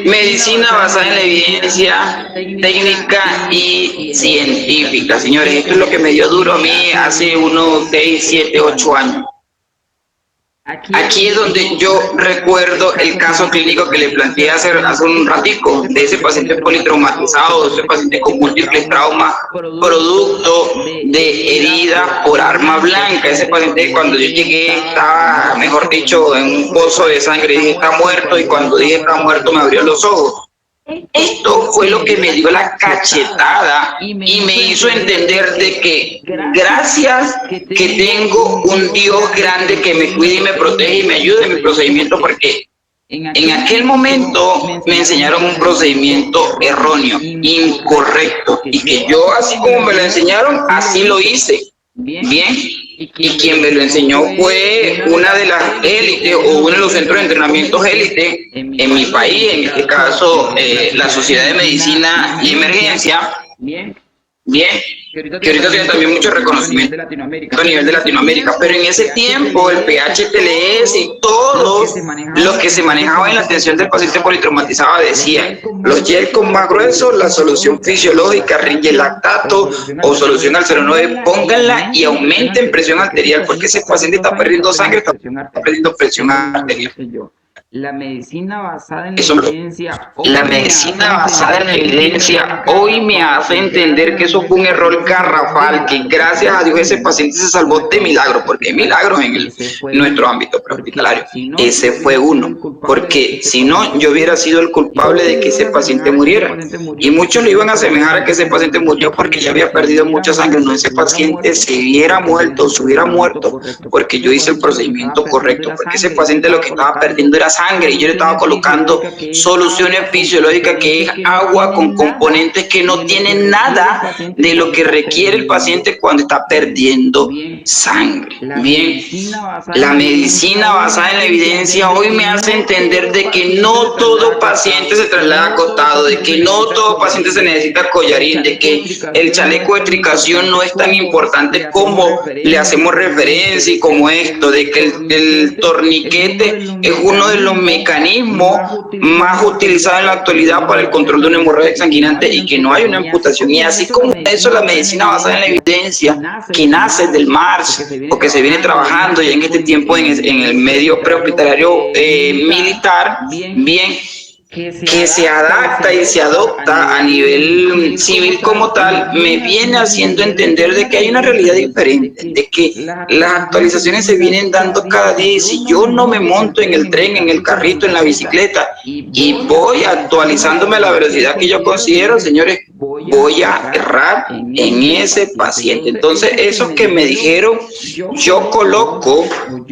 Medicina basada en la evidencia técnica y científica, señores. Esto es lo que me dio duro a mí hace unos 6, 7, 8 años. Aquí es donde yo recuerdo el caso clínico que le planteé hace un ratico, de ese paciente politraumatizado, de ese paciente con múltiples traumas, producto de herida por arma blanca. Ese paciente, cuando yo llegué, estaba, mejor dicho, en un pozo de sangre. Dije, está muerto, y cuando dije está muerto, me abrió los ojos. Esto fue lo que me dio la cachetada y me hizo entender de que gracias que tengo un Dios grande que me cuide y me protege y me ayude en mi procedimiento, porque en aquel momento me enseñaron un procedimiento erróneo, incorrecto, y que yo, así como me lo enseñaron, así lo hice. Bien, y quien me lo enseñó fue una de las élites o uno de los centros de entrenamiento élite en mi país, en este caso la Sociedad de Medicina y Emergencia. Bien, que ahorita tiene también mucho reconocimiento a nivel de Latinoamérica, pero en ese tiempo el PHTLS y todos los que se manejaban en la atención del paciente politraumatizado decían: los gel con más gruesos, la solución fisiológica, ringe lactato o solución al 09, pónganla y aumenten presión arterial, porque ese paciente está perdiendo sangre, está perdiendo presión arterial. La medicina basada en la evidencia hoy me hace entender que eso fue un error garrafal, que gracias a Dios ese paciente se salvó de milagro, porque hay milagros en nuestro ámbito prehospitalario. Ese fue uno, porque si no, yo hubiera sido el culpable de que ese paciente muriera. Y muchos lo iban a asemejar a que ese paciente murió porque ya había perdido mucha sangre. No, ese paciente se hubiera muerto porque yo hice el procedimiento correcto, porque ese paciente lo que estaba perdiendo era sangre, y yo le estaba colocando soluciones fisiológicas, que es agua con componentes que no tienen nada de lo que requiere el paciente cuando está perdiendo sangre. Bien, la medicina basada en la evidencia hoy me hace entender de que no todo paciente se traslada acostado, de que no todo paciente se necesita collarín, de que el chaleco de tricación no es tan importante como le hacemos referencia, y como esto, de que el torniquete es uno de los mecanismos más utilizados en la actualidad para el control de una hemorragia sanguinante, y que no hay una amputación. Y así como eso, la medicina basada en la evidencia que nace del MARS, o que se viene trabajando ya en este tiempo en el medio prehospitalario militar, bien, que se adapta y se adopta a nivel civil como tal, me viene haciendo entender de que hay una realidad diferente, de que las actualizaciones se vienen dando cada día y si yo no me monto en el tren, en el carrito, en la bicicleta y voy actualizándome a la velocidad que yo considero, señores, voy a errar en ese paciente. Entonces, eso que me dijeron, yo coloco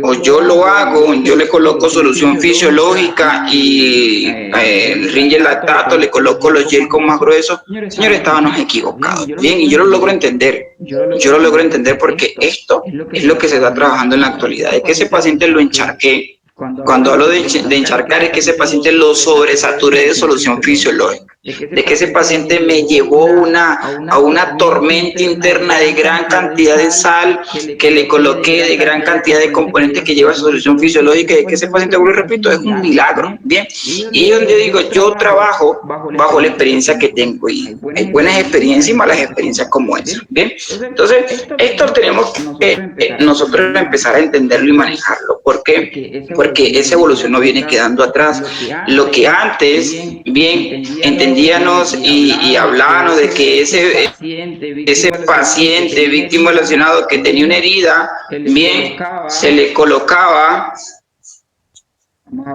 o yo lo hago, yo le coloco solución fisiológica y el Ringer lactato, le coloco los gelcos más gruesos, señores, estábamos equivocados. Bien, y yo lo logro entender. Yo lo logro entender porque esto es lo que se está trabajando en la actualidad, es que ese paciente lo encharqué. Cuando hablo de encharcar es que ese paciente lo sobresaturé de solución fisiológica, de que ese paciente me llevó a una tormenta interna de gran cantidad de sal que le coloqué, de gran cantidad de componentes que lleva solución fisiológica, y de que ese paciente, vuelvo y repito, es un milagro, ¿bien? Y es donde digo, yo trabajo bajo la experiencia que tengo y hay buenas experiencias y malas experiencias como esa, ¿bien? Entonces, esto tenemos que nosotros empezar a entenderlo y manejarlo. ¿Por qué? Porque esa evolución no viene quedando atrás. Lo que antes, bien, entendíamos y hablábamos de que ese paciente víctima lesionado que tenía una herida, bien, se le colocaba. Vamos a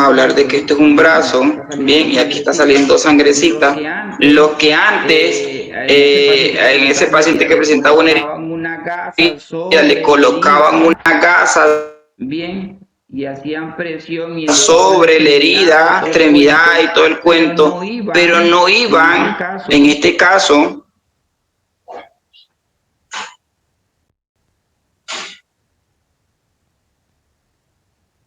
hablar de que esto es un brazo, bien, y aquí está saliendo sangrecita. Lo que antes, en ese paciente que presentaba una herida, le colocaban una gasa, bien, y hacían presión sobre la herida, extremidad y todo el cuento, pero no iban, en este caso,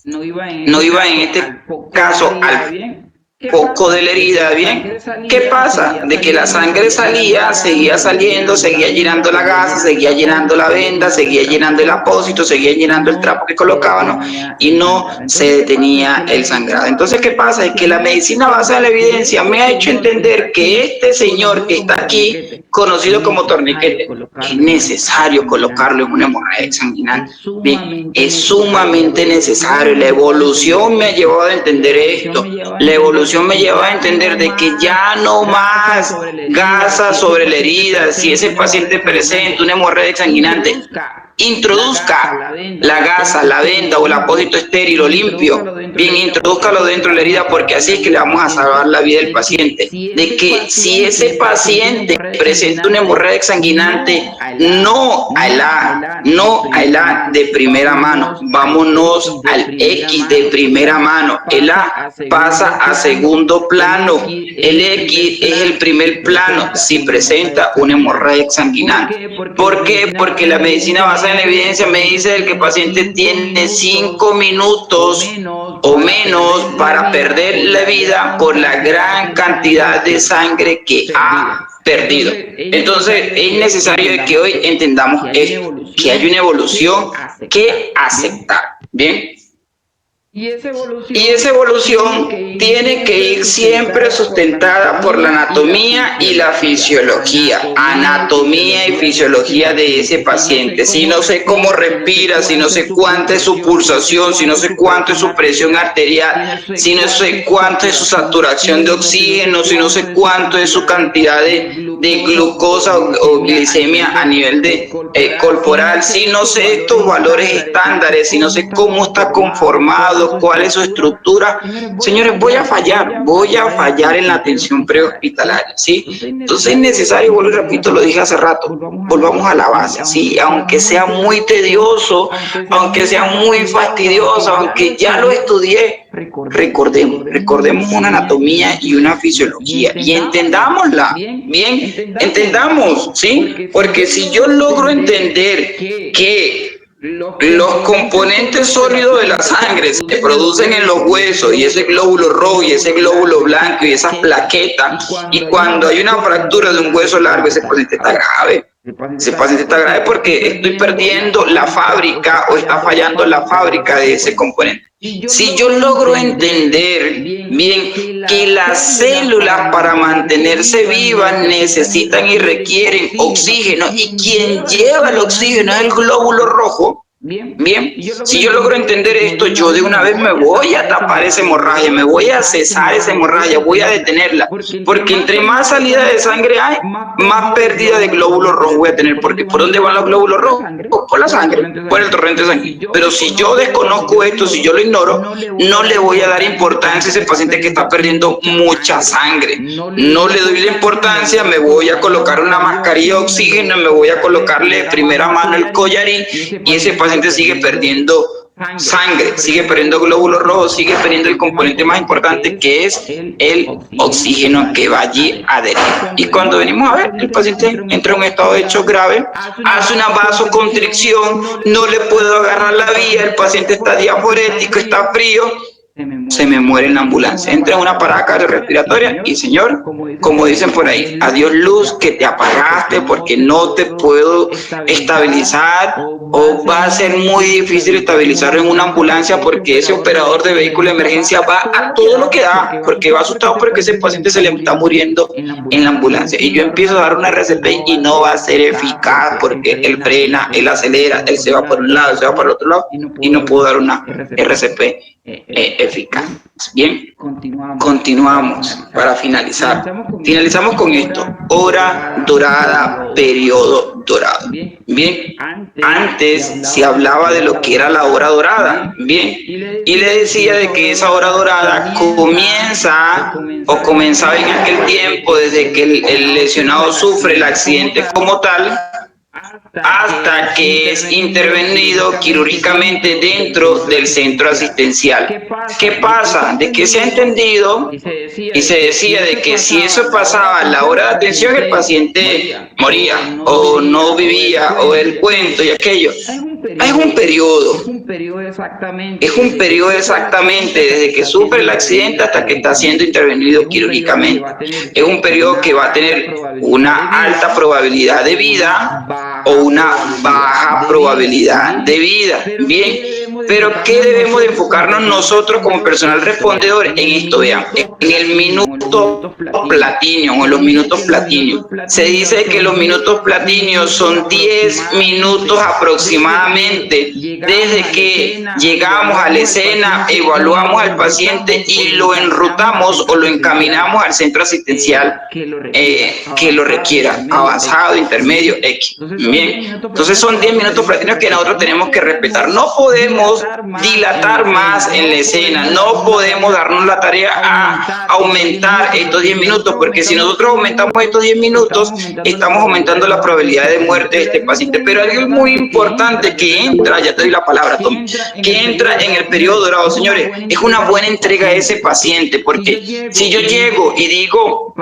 no iba en este caso al foco de la herida, ¿bien? ¿Qué pasa? De que la sangre salía, seguía saliendo, seguía llenando la gasa, seguía llenando la venda, seguía llenando el apósito, seguía llenando el trapo que colocábamos y no se detenía el sangrado. Entonces, ¿qué pasa? Es que la medicina basada en la evidencia me ha hecho entender que este señor que está aquí, conocido como torniquete, es necesario colocarlo en una hemorragia exsanguinante. Bien, es sumamente necesario. La evolución me ha llevado a entender esto. La evolución me lleva a entender de que ya no más gasa sobre la herida. Si ese paciente presenta una hemorragia exsanguinante, introduzca la gasa, la venda o el apósito estéril o limpio, bien, introdúzcalo dentro de la herida, porque así es que le vamos a salvar la vida del paciente. De que si ese paciente presenta una hemorragia exsanguinante, no al A de primera mano, vámonos al X de primera mano. El A pasa a segundo plano, el X es el primer plano si presenta una hemorragia exsanguinante. ¿Por qué? Porque la medicina basada en la evidencia me dice que el paciente tiene 5 minutos o menos para perder la vida por la gran cantidad de sangre que ha perdido. Entonces es necesario que hoy entendamos esto, que hay una evolución que aceptar, ¿bien? Y esa evolución tiene que ir siempre sustentada por la anatomía y la fisiología. Anatomía y fisiología de ese paciente. Si no sé cómo respira, si no sé cuánta es su pulsación, si no sé cuánto es su presión arterial, si no sé cuánto es su saturación de oxígeno, si no sé cuánto es su cantidad de glucosa o glicemia a nivel de corporal, si no sé estos valores estándares, si no sé cómo está conformado, cuál es su estructura, señores, voy a fallar en la atención prehospitalaria, ¿sí? Entonces es necesario, vuelvo y repito, lo dije hace rato, volvamos a la base, ¿sí? Aunque sea muy tedioso, aunque sea muy fastidioso, aunque ya lo estudié, recordemos una anatomía y una fisiología y entendámosla, bien, entendamos, ¿sí? Porque si yo logro entender que los componentes sólidos de la sangre se producen en los huesos y ese glóbulo rojo y ese glóbulo blanco y esas plaquetas, y cuando hay una fractura de un hueso largo, ese paciente está grave. Ese paciente está grave porque estoy perdiendo la fábrica o está fallando la fábrica de ese componente. Si yo logro entender bien que las células para mantenerse vivas necesitan y requieren oxígeno, y quien lleva el oxígeno es el glóbulo rojo, Bien, si yo logro entender esto, yo de una vez me voy a tapar esa hemorragia, me voy a cesar esa hemorragia, voy a detenerla, porque entre más salida de sangre hay, más pérdida de glóbulos rojos voy a tener, porque ¿por dónde van los glóbulos rojos? Por la sangre, por el torrente sanguíneo. Pero si yo desconozco esto, si yo lo ignoro, no le voy a dar importancia a ese paciente que está perdiendo mucha sangre. No le doy la importancia, me voy a colocar una mascarilla de oxígeno, me voy a colocarle de primera mano el collarín y ese paciente sigue perdiendo sangre, sigue perdiendo glóbulos rojos, sigue perdiendo el componente más importante que es el oxígeno que va allí adherido. Y cuando venimos a ver, el paciente entra en un estado de shock grave, hace una vasoconstricción, no le puedo agarrar la vía, el paciente está diaforético, está frío, se me muere en la ambulancia, entra en una parada cardiorrespiratoria y señor, como dicen por ahí, adiós luz, que te apagaste porque no te puedo estabilizar, o va a ser muy difícil estabilizarlo en una ambulancia porque ese operador de vehículo de emergencia va a todo lo que da, porque va asustado porque ese paciente se le está muriendo en la ambulancia y yo empiezo a dar una RCP y no va a ser eficaz porque él frena, él acelera, él se va por un lado, se va por el otro lado y no puedo dar una RCP eficaz. Bien, continuamos para finalizar. Finalizamos con esto: hora dorada, periodo dorado. Bien, antes se hablaba de lo que era la hora dorada. Bien, y le decía de que esa hora dorada comenzaba en aquel tiempo desde que el lesionado sufre el accidente como tal, hasta que es intervenido quirúrgicamente dentro del centro asistencial. ¿Qué pasa? De que se ha entendido y se decía de que si eso pasaba a la hora de atención, el paciente moría o no vivía, o el cuento y aquello. Es un periodo exactamente desde que sufre el accidente hasta que está siendo intervenido quirúrgicamente. Es un periodo que va a tener una alta probabilidad de vida o una baja probabilidad de vida. Bien, pero ¿qué debemos de enfocarnos nosotros como personal respondedor en esto? Vean, en el minuto platino o en los minutos platinios. Se dice que los minutos platinios son 10 minutos aproximadamente desde que llegamos a la escena, evaluamos al paciente y lo enrutamos o lo encaminamos al centro asistencial que lo requiera, avanzado, intermedio, X. Bien, entonces son 10 minutos platinios que nosotros tenemos que respetar. No podemos dilatar más en la escena, no podemos darnos la tarea a aumentar estos 10 minutos, porque si nosotros aumentamos estos 10 minutos, estamos aumentando la probabilidad de muerte de este paciente. Pero algo muy importante que entra, ya te doy la palabra, Tom, que entra en el periodo dorado, señores, es una buena entrega a ese paciente, porque si yo llego y digo,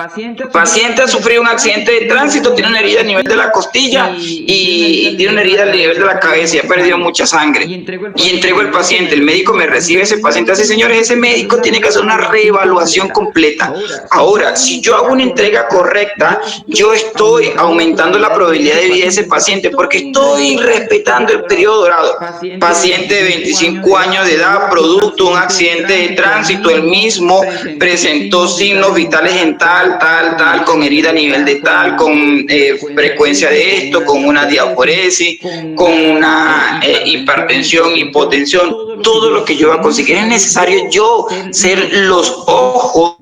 paciente ha sufrido un accidente de tránsito, tiene una herida a nivel de la costilla y tiene una herida a nivel de la cabeza y ha perdido mucha sangre, y entrego el paciente, el médico me recibe ese paciente así, señores, ese médico tiene que hacer una reevaluación completa. Ahora, si yo hago una entrega correcta, yo estoy aumentando la probabilidad de vida de ese paciente porque estoy respetando el periodo dorado. Paciente de 25 años de edad, producto de un accidente de tránsito, el mismo presentó signos vitales en tal, con herida a nivel de tal, con frecuencia de esto, con una diaforesis, con una hipertensión, hipotensión, todo lo que yo voy a conseguir. Es necesario yo ser los ojos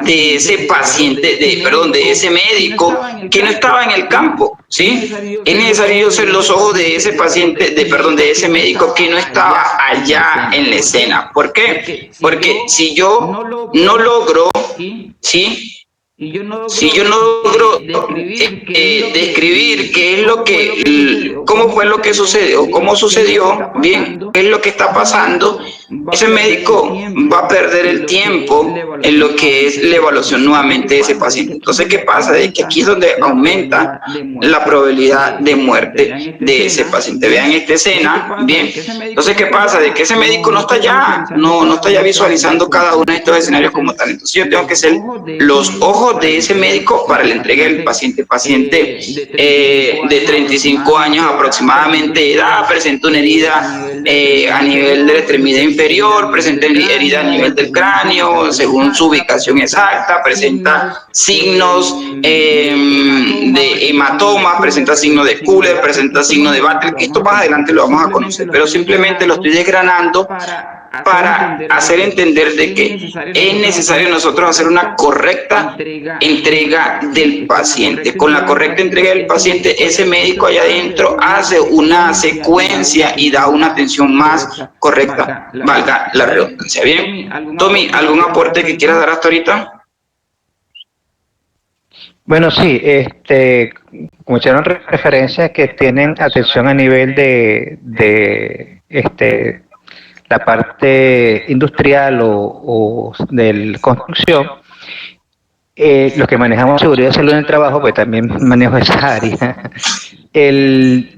de ese paciente, de ese médico que no estaba en el campo, ¿sí? Es necesario ser los ojos de ese paciente, de ese médico que no estaba allá en la escena. ¿Por qué? Porque si yo no logro, ¿sí? Si yo no logro describir qué es lo que, cómo fue lo que sucedió, cómo sucedió, bien, qué es lo que está pasando, ese médico va a perder el tiempo en lo que es la evaluación nuevamente de ese paciente. Entonces, ¿qué pasa? De que aquí es donde aumenta la probabilidad de muerte de ese paciente. Vean esta escena, bien. Entonces, ¿qué pasa? De que ese médico no está allá, no está ya visualizando cada uno de estos escenarios como tal. Entonces, yo tengo que ser los ojos de ese médico para la entrega del paciente. Paciente de 35 años aproximadamente de edad, presenta una herida a nivel de la extremidad inferior inferior, presenta herida a nivel del cráneo, según su ubicación exacta, presenta signos de hematoma, presenta signos de Kuller, presenta signos de Bartel, que esto más adelante lo vamos a conocer, pero simplemente lo estoy desgranando para hacer entender de que es necesario nosotros hacer una correcta entrega del paciente. Con la correcta entrega del paciente, ese médico allá adentro hace una secuencia y da una atención más correcta, valga la redundancia. Bien, Tommy, ¿algún aporte que quieras dar hasta ahorita? Bueno, sí, como hicieron referencia que tienen atención a nivel de la parte industrial o de construcción, los que manejamos seguridad y salud en el trabajo, pues también manejo esa área.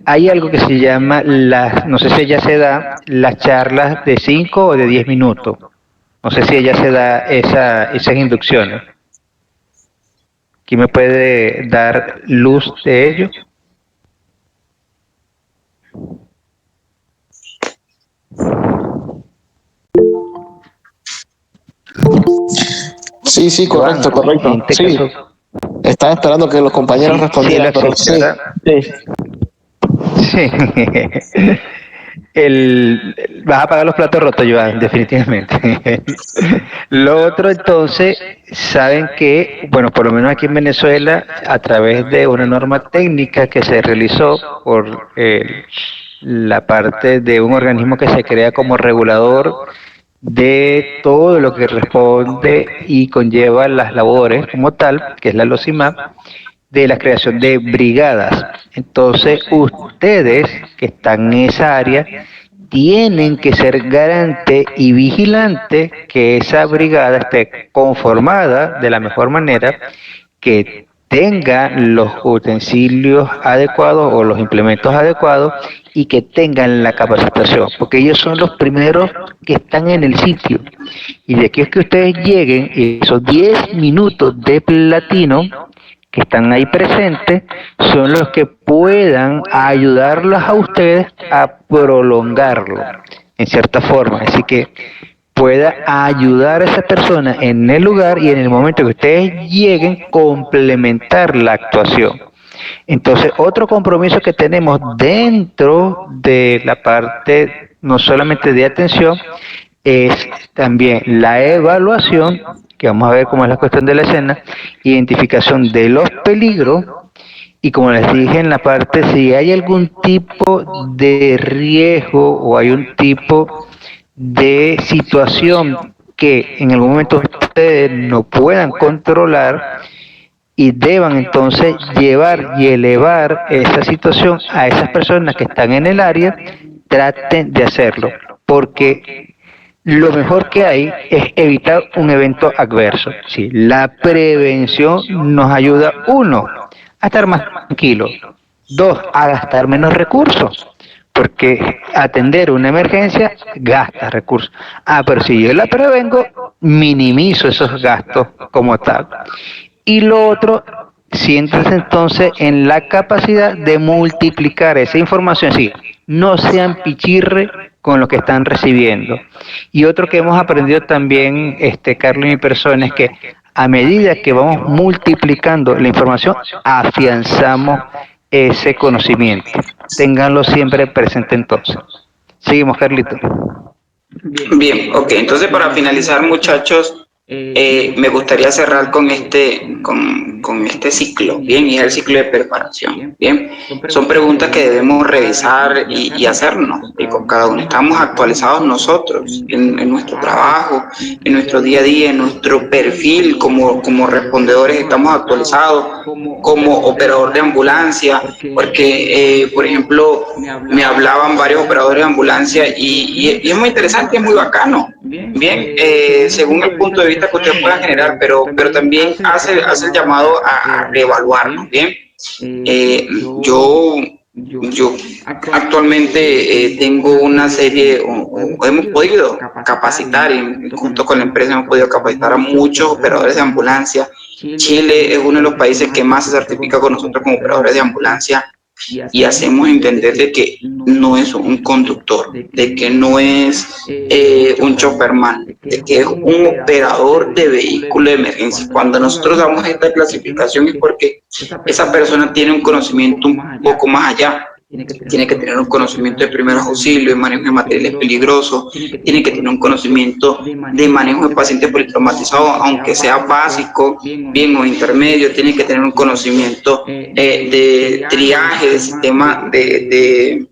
Hay algo que se llama, no sé si ya se da, las charlas de 5 o de 10 minutos. No sé si ya se da esas inducciones. ¿Quién me puede dar luz de ello? Sí, correcto. Sí. Estaba esperando que los compañeros respondieran, pero sí. Sí. Vas a pagar los platos rotos, Joan, definitivamente. Lo otro, entonces, saben que, bueno, por lo menos aquí en Venezuela, a través de una norma técnica que se realizó por la parte de un organismo que se crea como regulador de todo lo que responde y conlleva las labores como tal, que es la LOCIMAP, de la creación de brigadas. Entonces, ustedes que están en esa área tienen que ser garante y vigilante que esa brigada esté conformada de la mejor manera, que tenga los utensilios adecuados o los implementos adecuados y que tengan la capacitación, porque ellos son los primeros que están en el sitio. Y de aquí es que ustedes lleguen, esos 10 minutos de platino que están ahí presentes son los que puedan ayudarlos a ustedes a prolongarlo en cierta forma, así que pueda ayudar a esa persona en el lugar y en el momento que ustedes lleguen complementar la actuación. Entonces, otro compromiso que tenemos dentro de la parte no solamente de atención es también la evaluación, que vamos a ver cómo es la cuestión de la escena, identificación de los peligros y, como les dije en la parte, si hay algún tipo de riesgo o hay un tipo de situación que en algún momento ustedes no puedan controlar y deban entonces llevar y elevar esa situación a esas personas que están en el área, traten de hacerlo, porque lo mejor que hay es evitar un evento adverso. Sí, la prevención nos ayuda, 1, a estar más tranquilo, 2, a gastar menos recursos, porque atender una emergencia gasta recursos. Pero si yo la prevengo, minimizo esos gastos como tal. Y lo otro, siéntense entonces en la capacidad de multiplicar esa información. Sí, no sean pichirre con lo que están recibiendo. Y otro que hemos aprendido también, Carlos y mi persona, es que a medida que vamos multiplicando la información, afianzamos ese conocimiento. Ténganlo siempre presente entonces. Seguimos, Carlito. Bien, ok. Entonces, para finalizar, muchachos, me gustaría cerrar con este ciclo, bien, y es el ciclo de preparación, bien. Son preguntas que debemos revisar y hacernos, y con cada uno. Estamos actualizados nosotros en nuestro trabajo, en nuestro día a día, en nuestro perfil como respondedores, estamos actualizados como operador de ambulancia, porque, por ejemplo, me hablaban varios operadores de ambulancia y es muy interesante, es muy bacano, bien, según el punto de vista que ustedes puedan generar, pero también hace el llamado a reevaluarnos, bien. Yo actualmente tengo una serie, o hemos podido capacitar, y junto con la empresa hemos podido capacitar a muchos operadores de ambulancia. Chile es uno de los países que más se certifica con nosotros como operadores de ambulancia y hacemos entender de que no es un conductor, de que no es un choferman, de que es un operador de vehículo de emergencia. Cuando nosotros damos esta clasificación es porque esa persona tiene un conocimiento un poco más allá. Tiene que tener un conocimiento de primeros auxilios, de manejo de materiales peligrosos, tiene que tener un conocimiento de manejo de pacientes politraumatizados, aunque sea básico, bien o intermedio, tiene que tener un conocimiento de triaje, de sistema de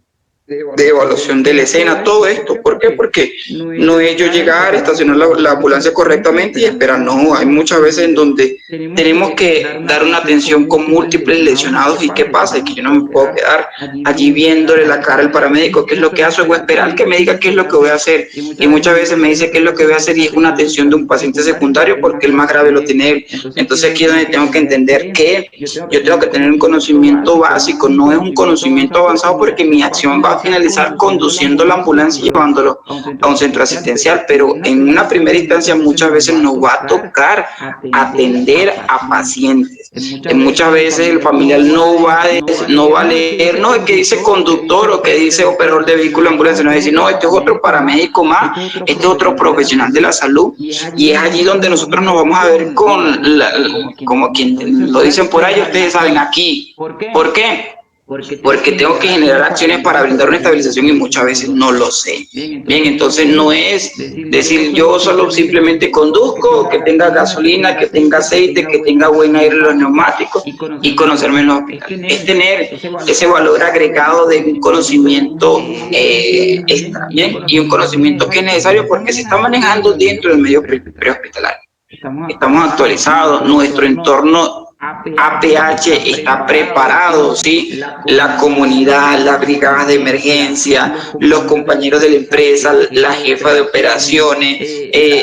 evaluación de la escena, todo esto. ¿Por qué? Porque no es yo llegar, estacionar la ambulancia correctamente y esperar. No, hay muchas veces en donde tenemos que dar una atención con múltiples lesionados. ¿Y qué pasa? Es que yo no me puedo quedar allí viéndole la cara al paramédico, qué es lo que hace, o esperar que me diga qué es lo que voy a hacer. Y muchas veces me dice qué es lo que voy a hacer y es una atención de un paciente secundario porque el más grave lo tiene él. Entonces aquí es donde tengo que entender que yo tengo que tener un conocimiento básico, no es un conocimiento avanzado, porque mi acción va a finalizar conduciendo la ambulancia y llevándolo a un centro asistencial, pero en una primera instancia muchas veces nos va a tocar atender a pacientes. Muchas veces el familiar no va a leer, no, es que dice conductor o que dice operador de vehículo de ambulancia, no va a decir, no, este es otro paramédico más, este es otro profesional de la salud, y es allí donde nosotros nos vamos a ver como quien lo dicen por ahí, ustedes saben, aquí. ¿Por qué? Porque tengo que generar acciones para brindar una estabilización y muchas veces no lo sé. Bien, entonces no es decir yo solo simplemente conduzco, que tenga gasolina, que tenga aceite, que tenga buen aire en los neumáticos y conocerme en los hospitales. Es tener ese valor agregado de un conocimiento extra, ¿bien? Y un conocimiento que es necesario porque se está manejando dentro del medio prehospitalario. Estamos actualizados, nuestro entorno APH está preparado, ¿sí? La comunidad, las brigadas de emergencia, los compañeros de la empresa, la jefa de operaciones,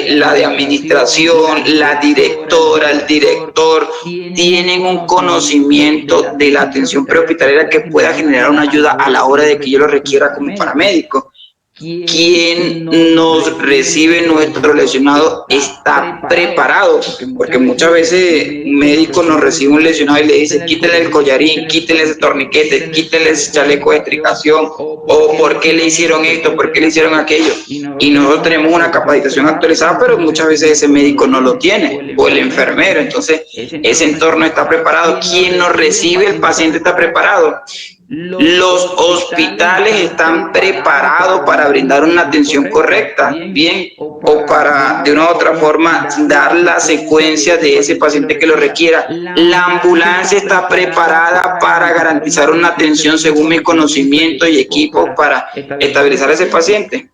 la de administración, la directora, el director, tienen un conocimiento de la atención prehospitalaria que pueda generar una ayuda a la hora de que yo lo requiera como paramédico. Quien nos recibe nuestro lesionado está preparado, porque muchas veces un médico nos recibe un lesionado y le dice quítele el collarín, quítele ese torniquete, quítele ese chaleco de extricación, o por qué le hicieron esto, por qué le hicieron aquello, y nosotros tenemos una capacitación actualizada, pero muchas veces ese médico no lo tiene, o el enfermero. Entonces ese entorno está preparado, quien nos recibe, el paciente está preparado. Los hospitales están preparados para brindar una atención correcta, bien, o para de una u otra forma dar la secuencia de ese paciente que lo requiera. La ambulancia está preparada para garantizar una atención según mi conocimiento y equipo para estabilizar a ese paciente.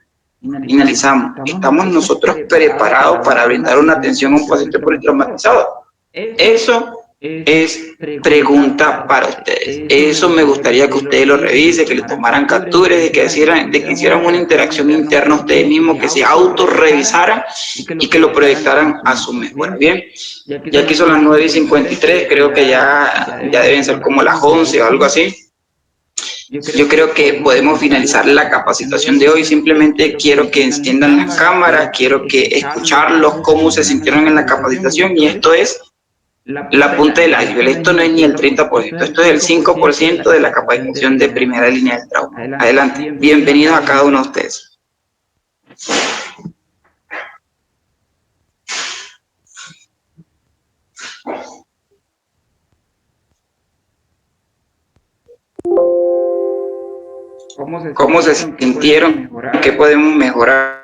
Finalizamos. ¿Estamos nosotros preparados para brindar una atención a un paciente politraumatizado? Eso es pregunta para ustedes. Eso me gustaría que ustedes lo revisen, que le tomaran capturas, de que hicieran una interacción interna ustedes mismos, que se autorrevisaran y que lo proyectaran a su mejora. Bien, ya aquí son las 9:53, creo que ya deben ser como las 11 o algo así. Yo creo que podemos finalizar la capacitación de hoy. Simplemente quiero que enciendan las cámaras, quiero que escucharlos, cómo se sintieron en la capacitación, y esto es la punta del iceberg. Esto no es ni el 30%, esto es el 5% de la capacitación de primera línea del trauma. Adelante, bienvenidos a cada uno de ustedes. ¿Cómo se sintieron? ¿Qué podemos mejorar?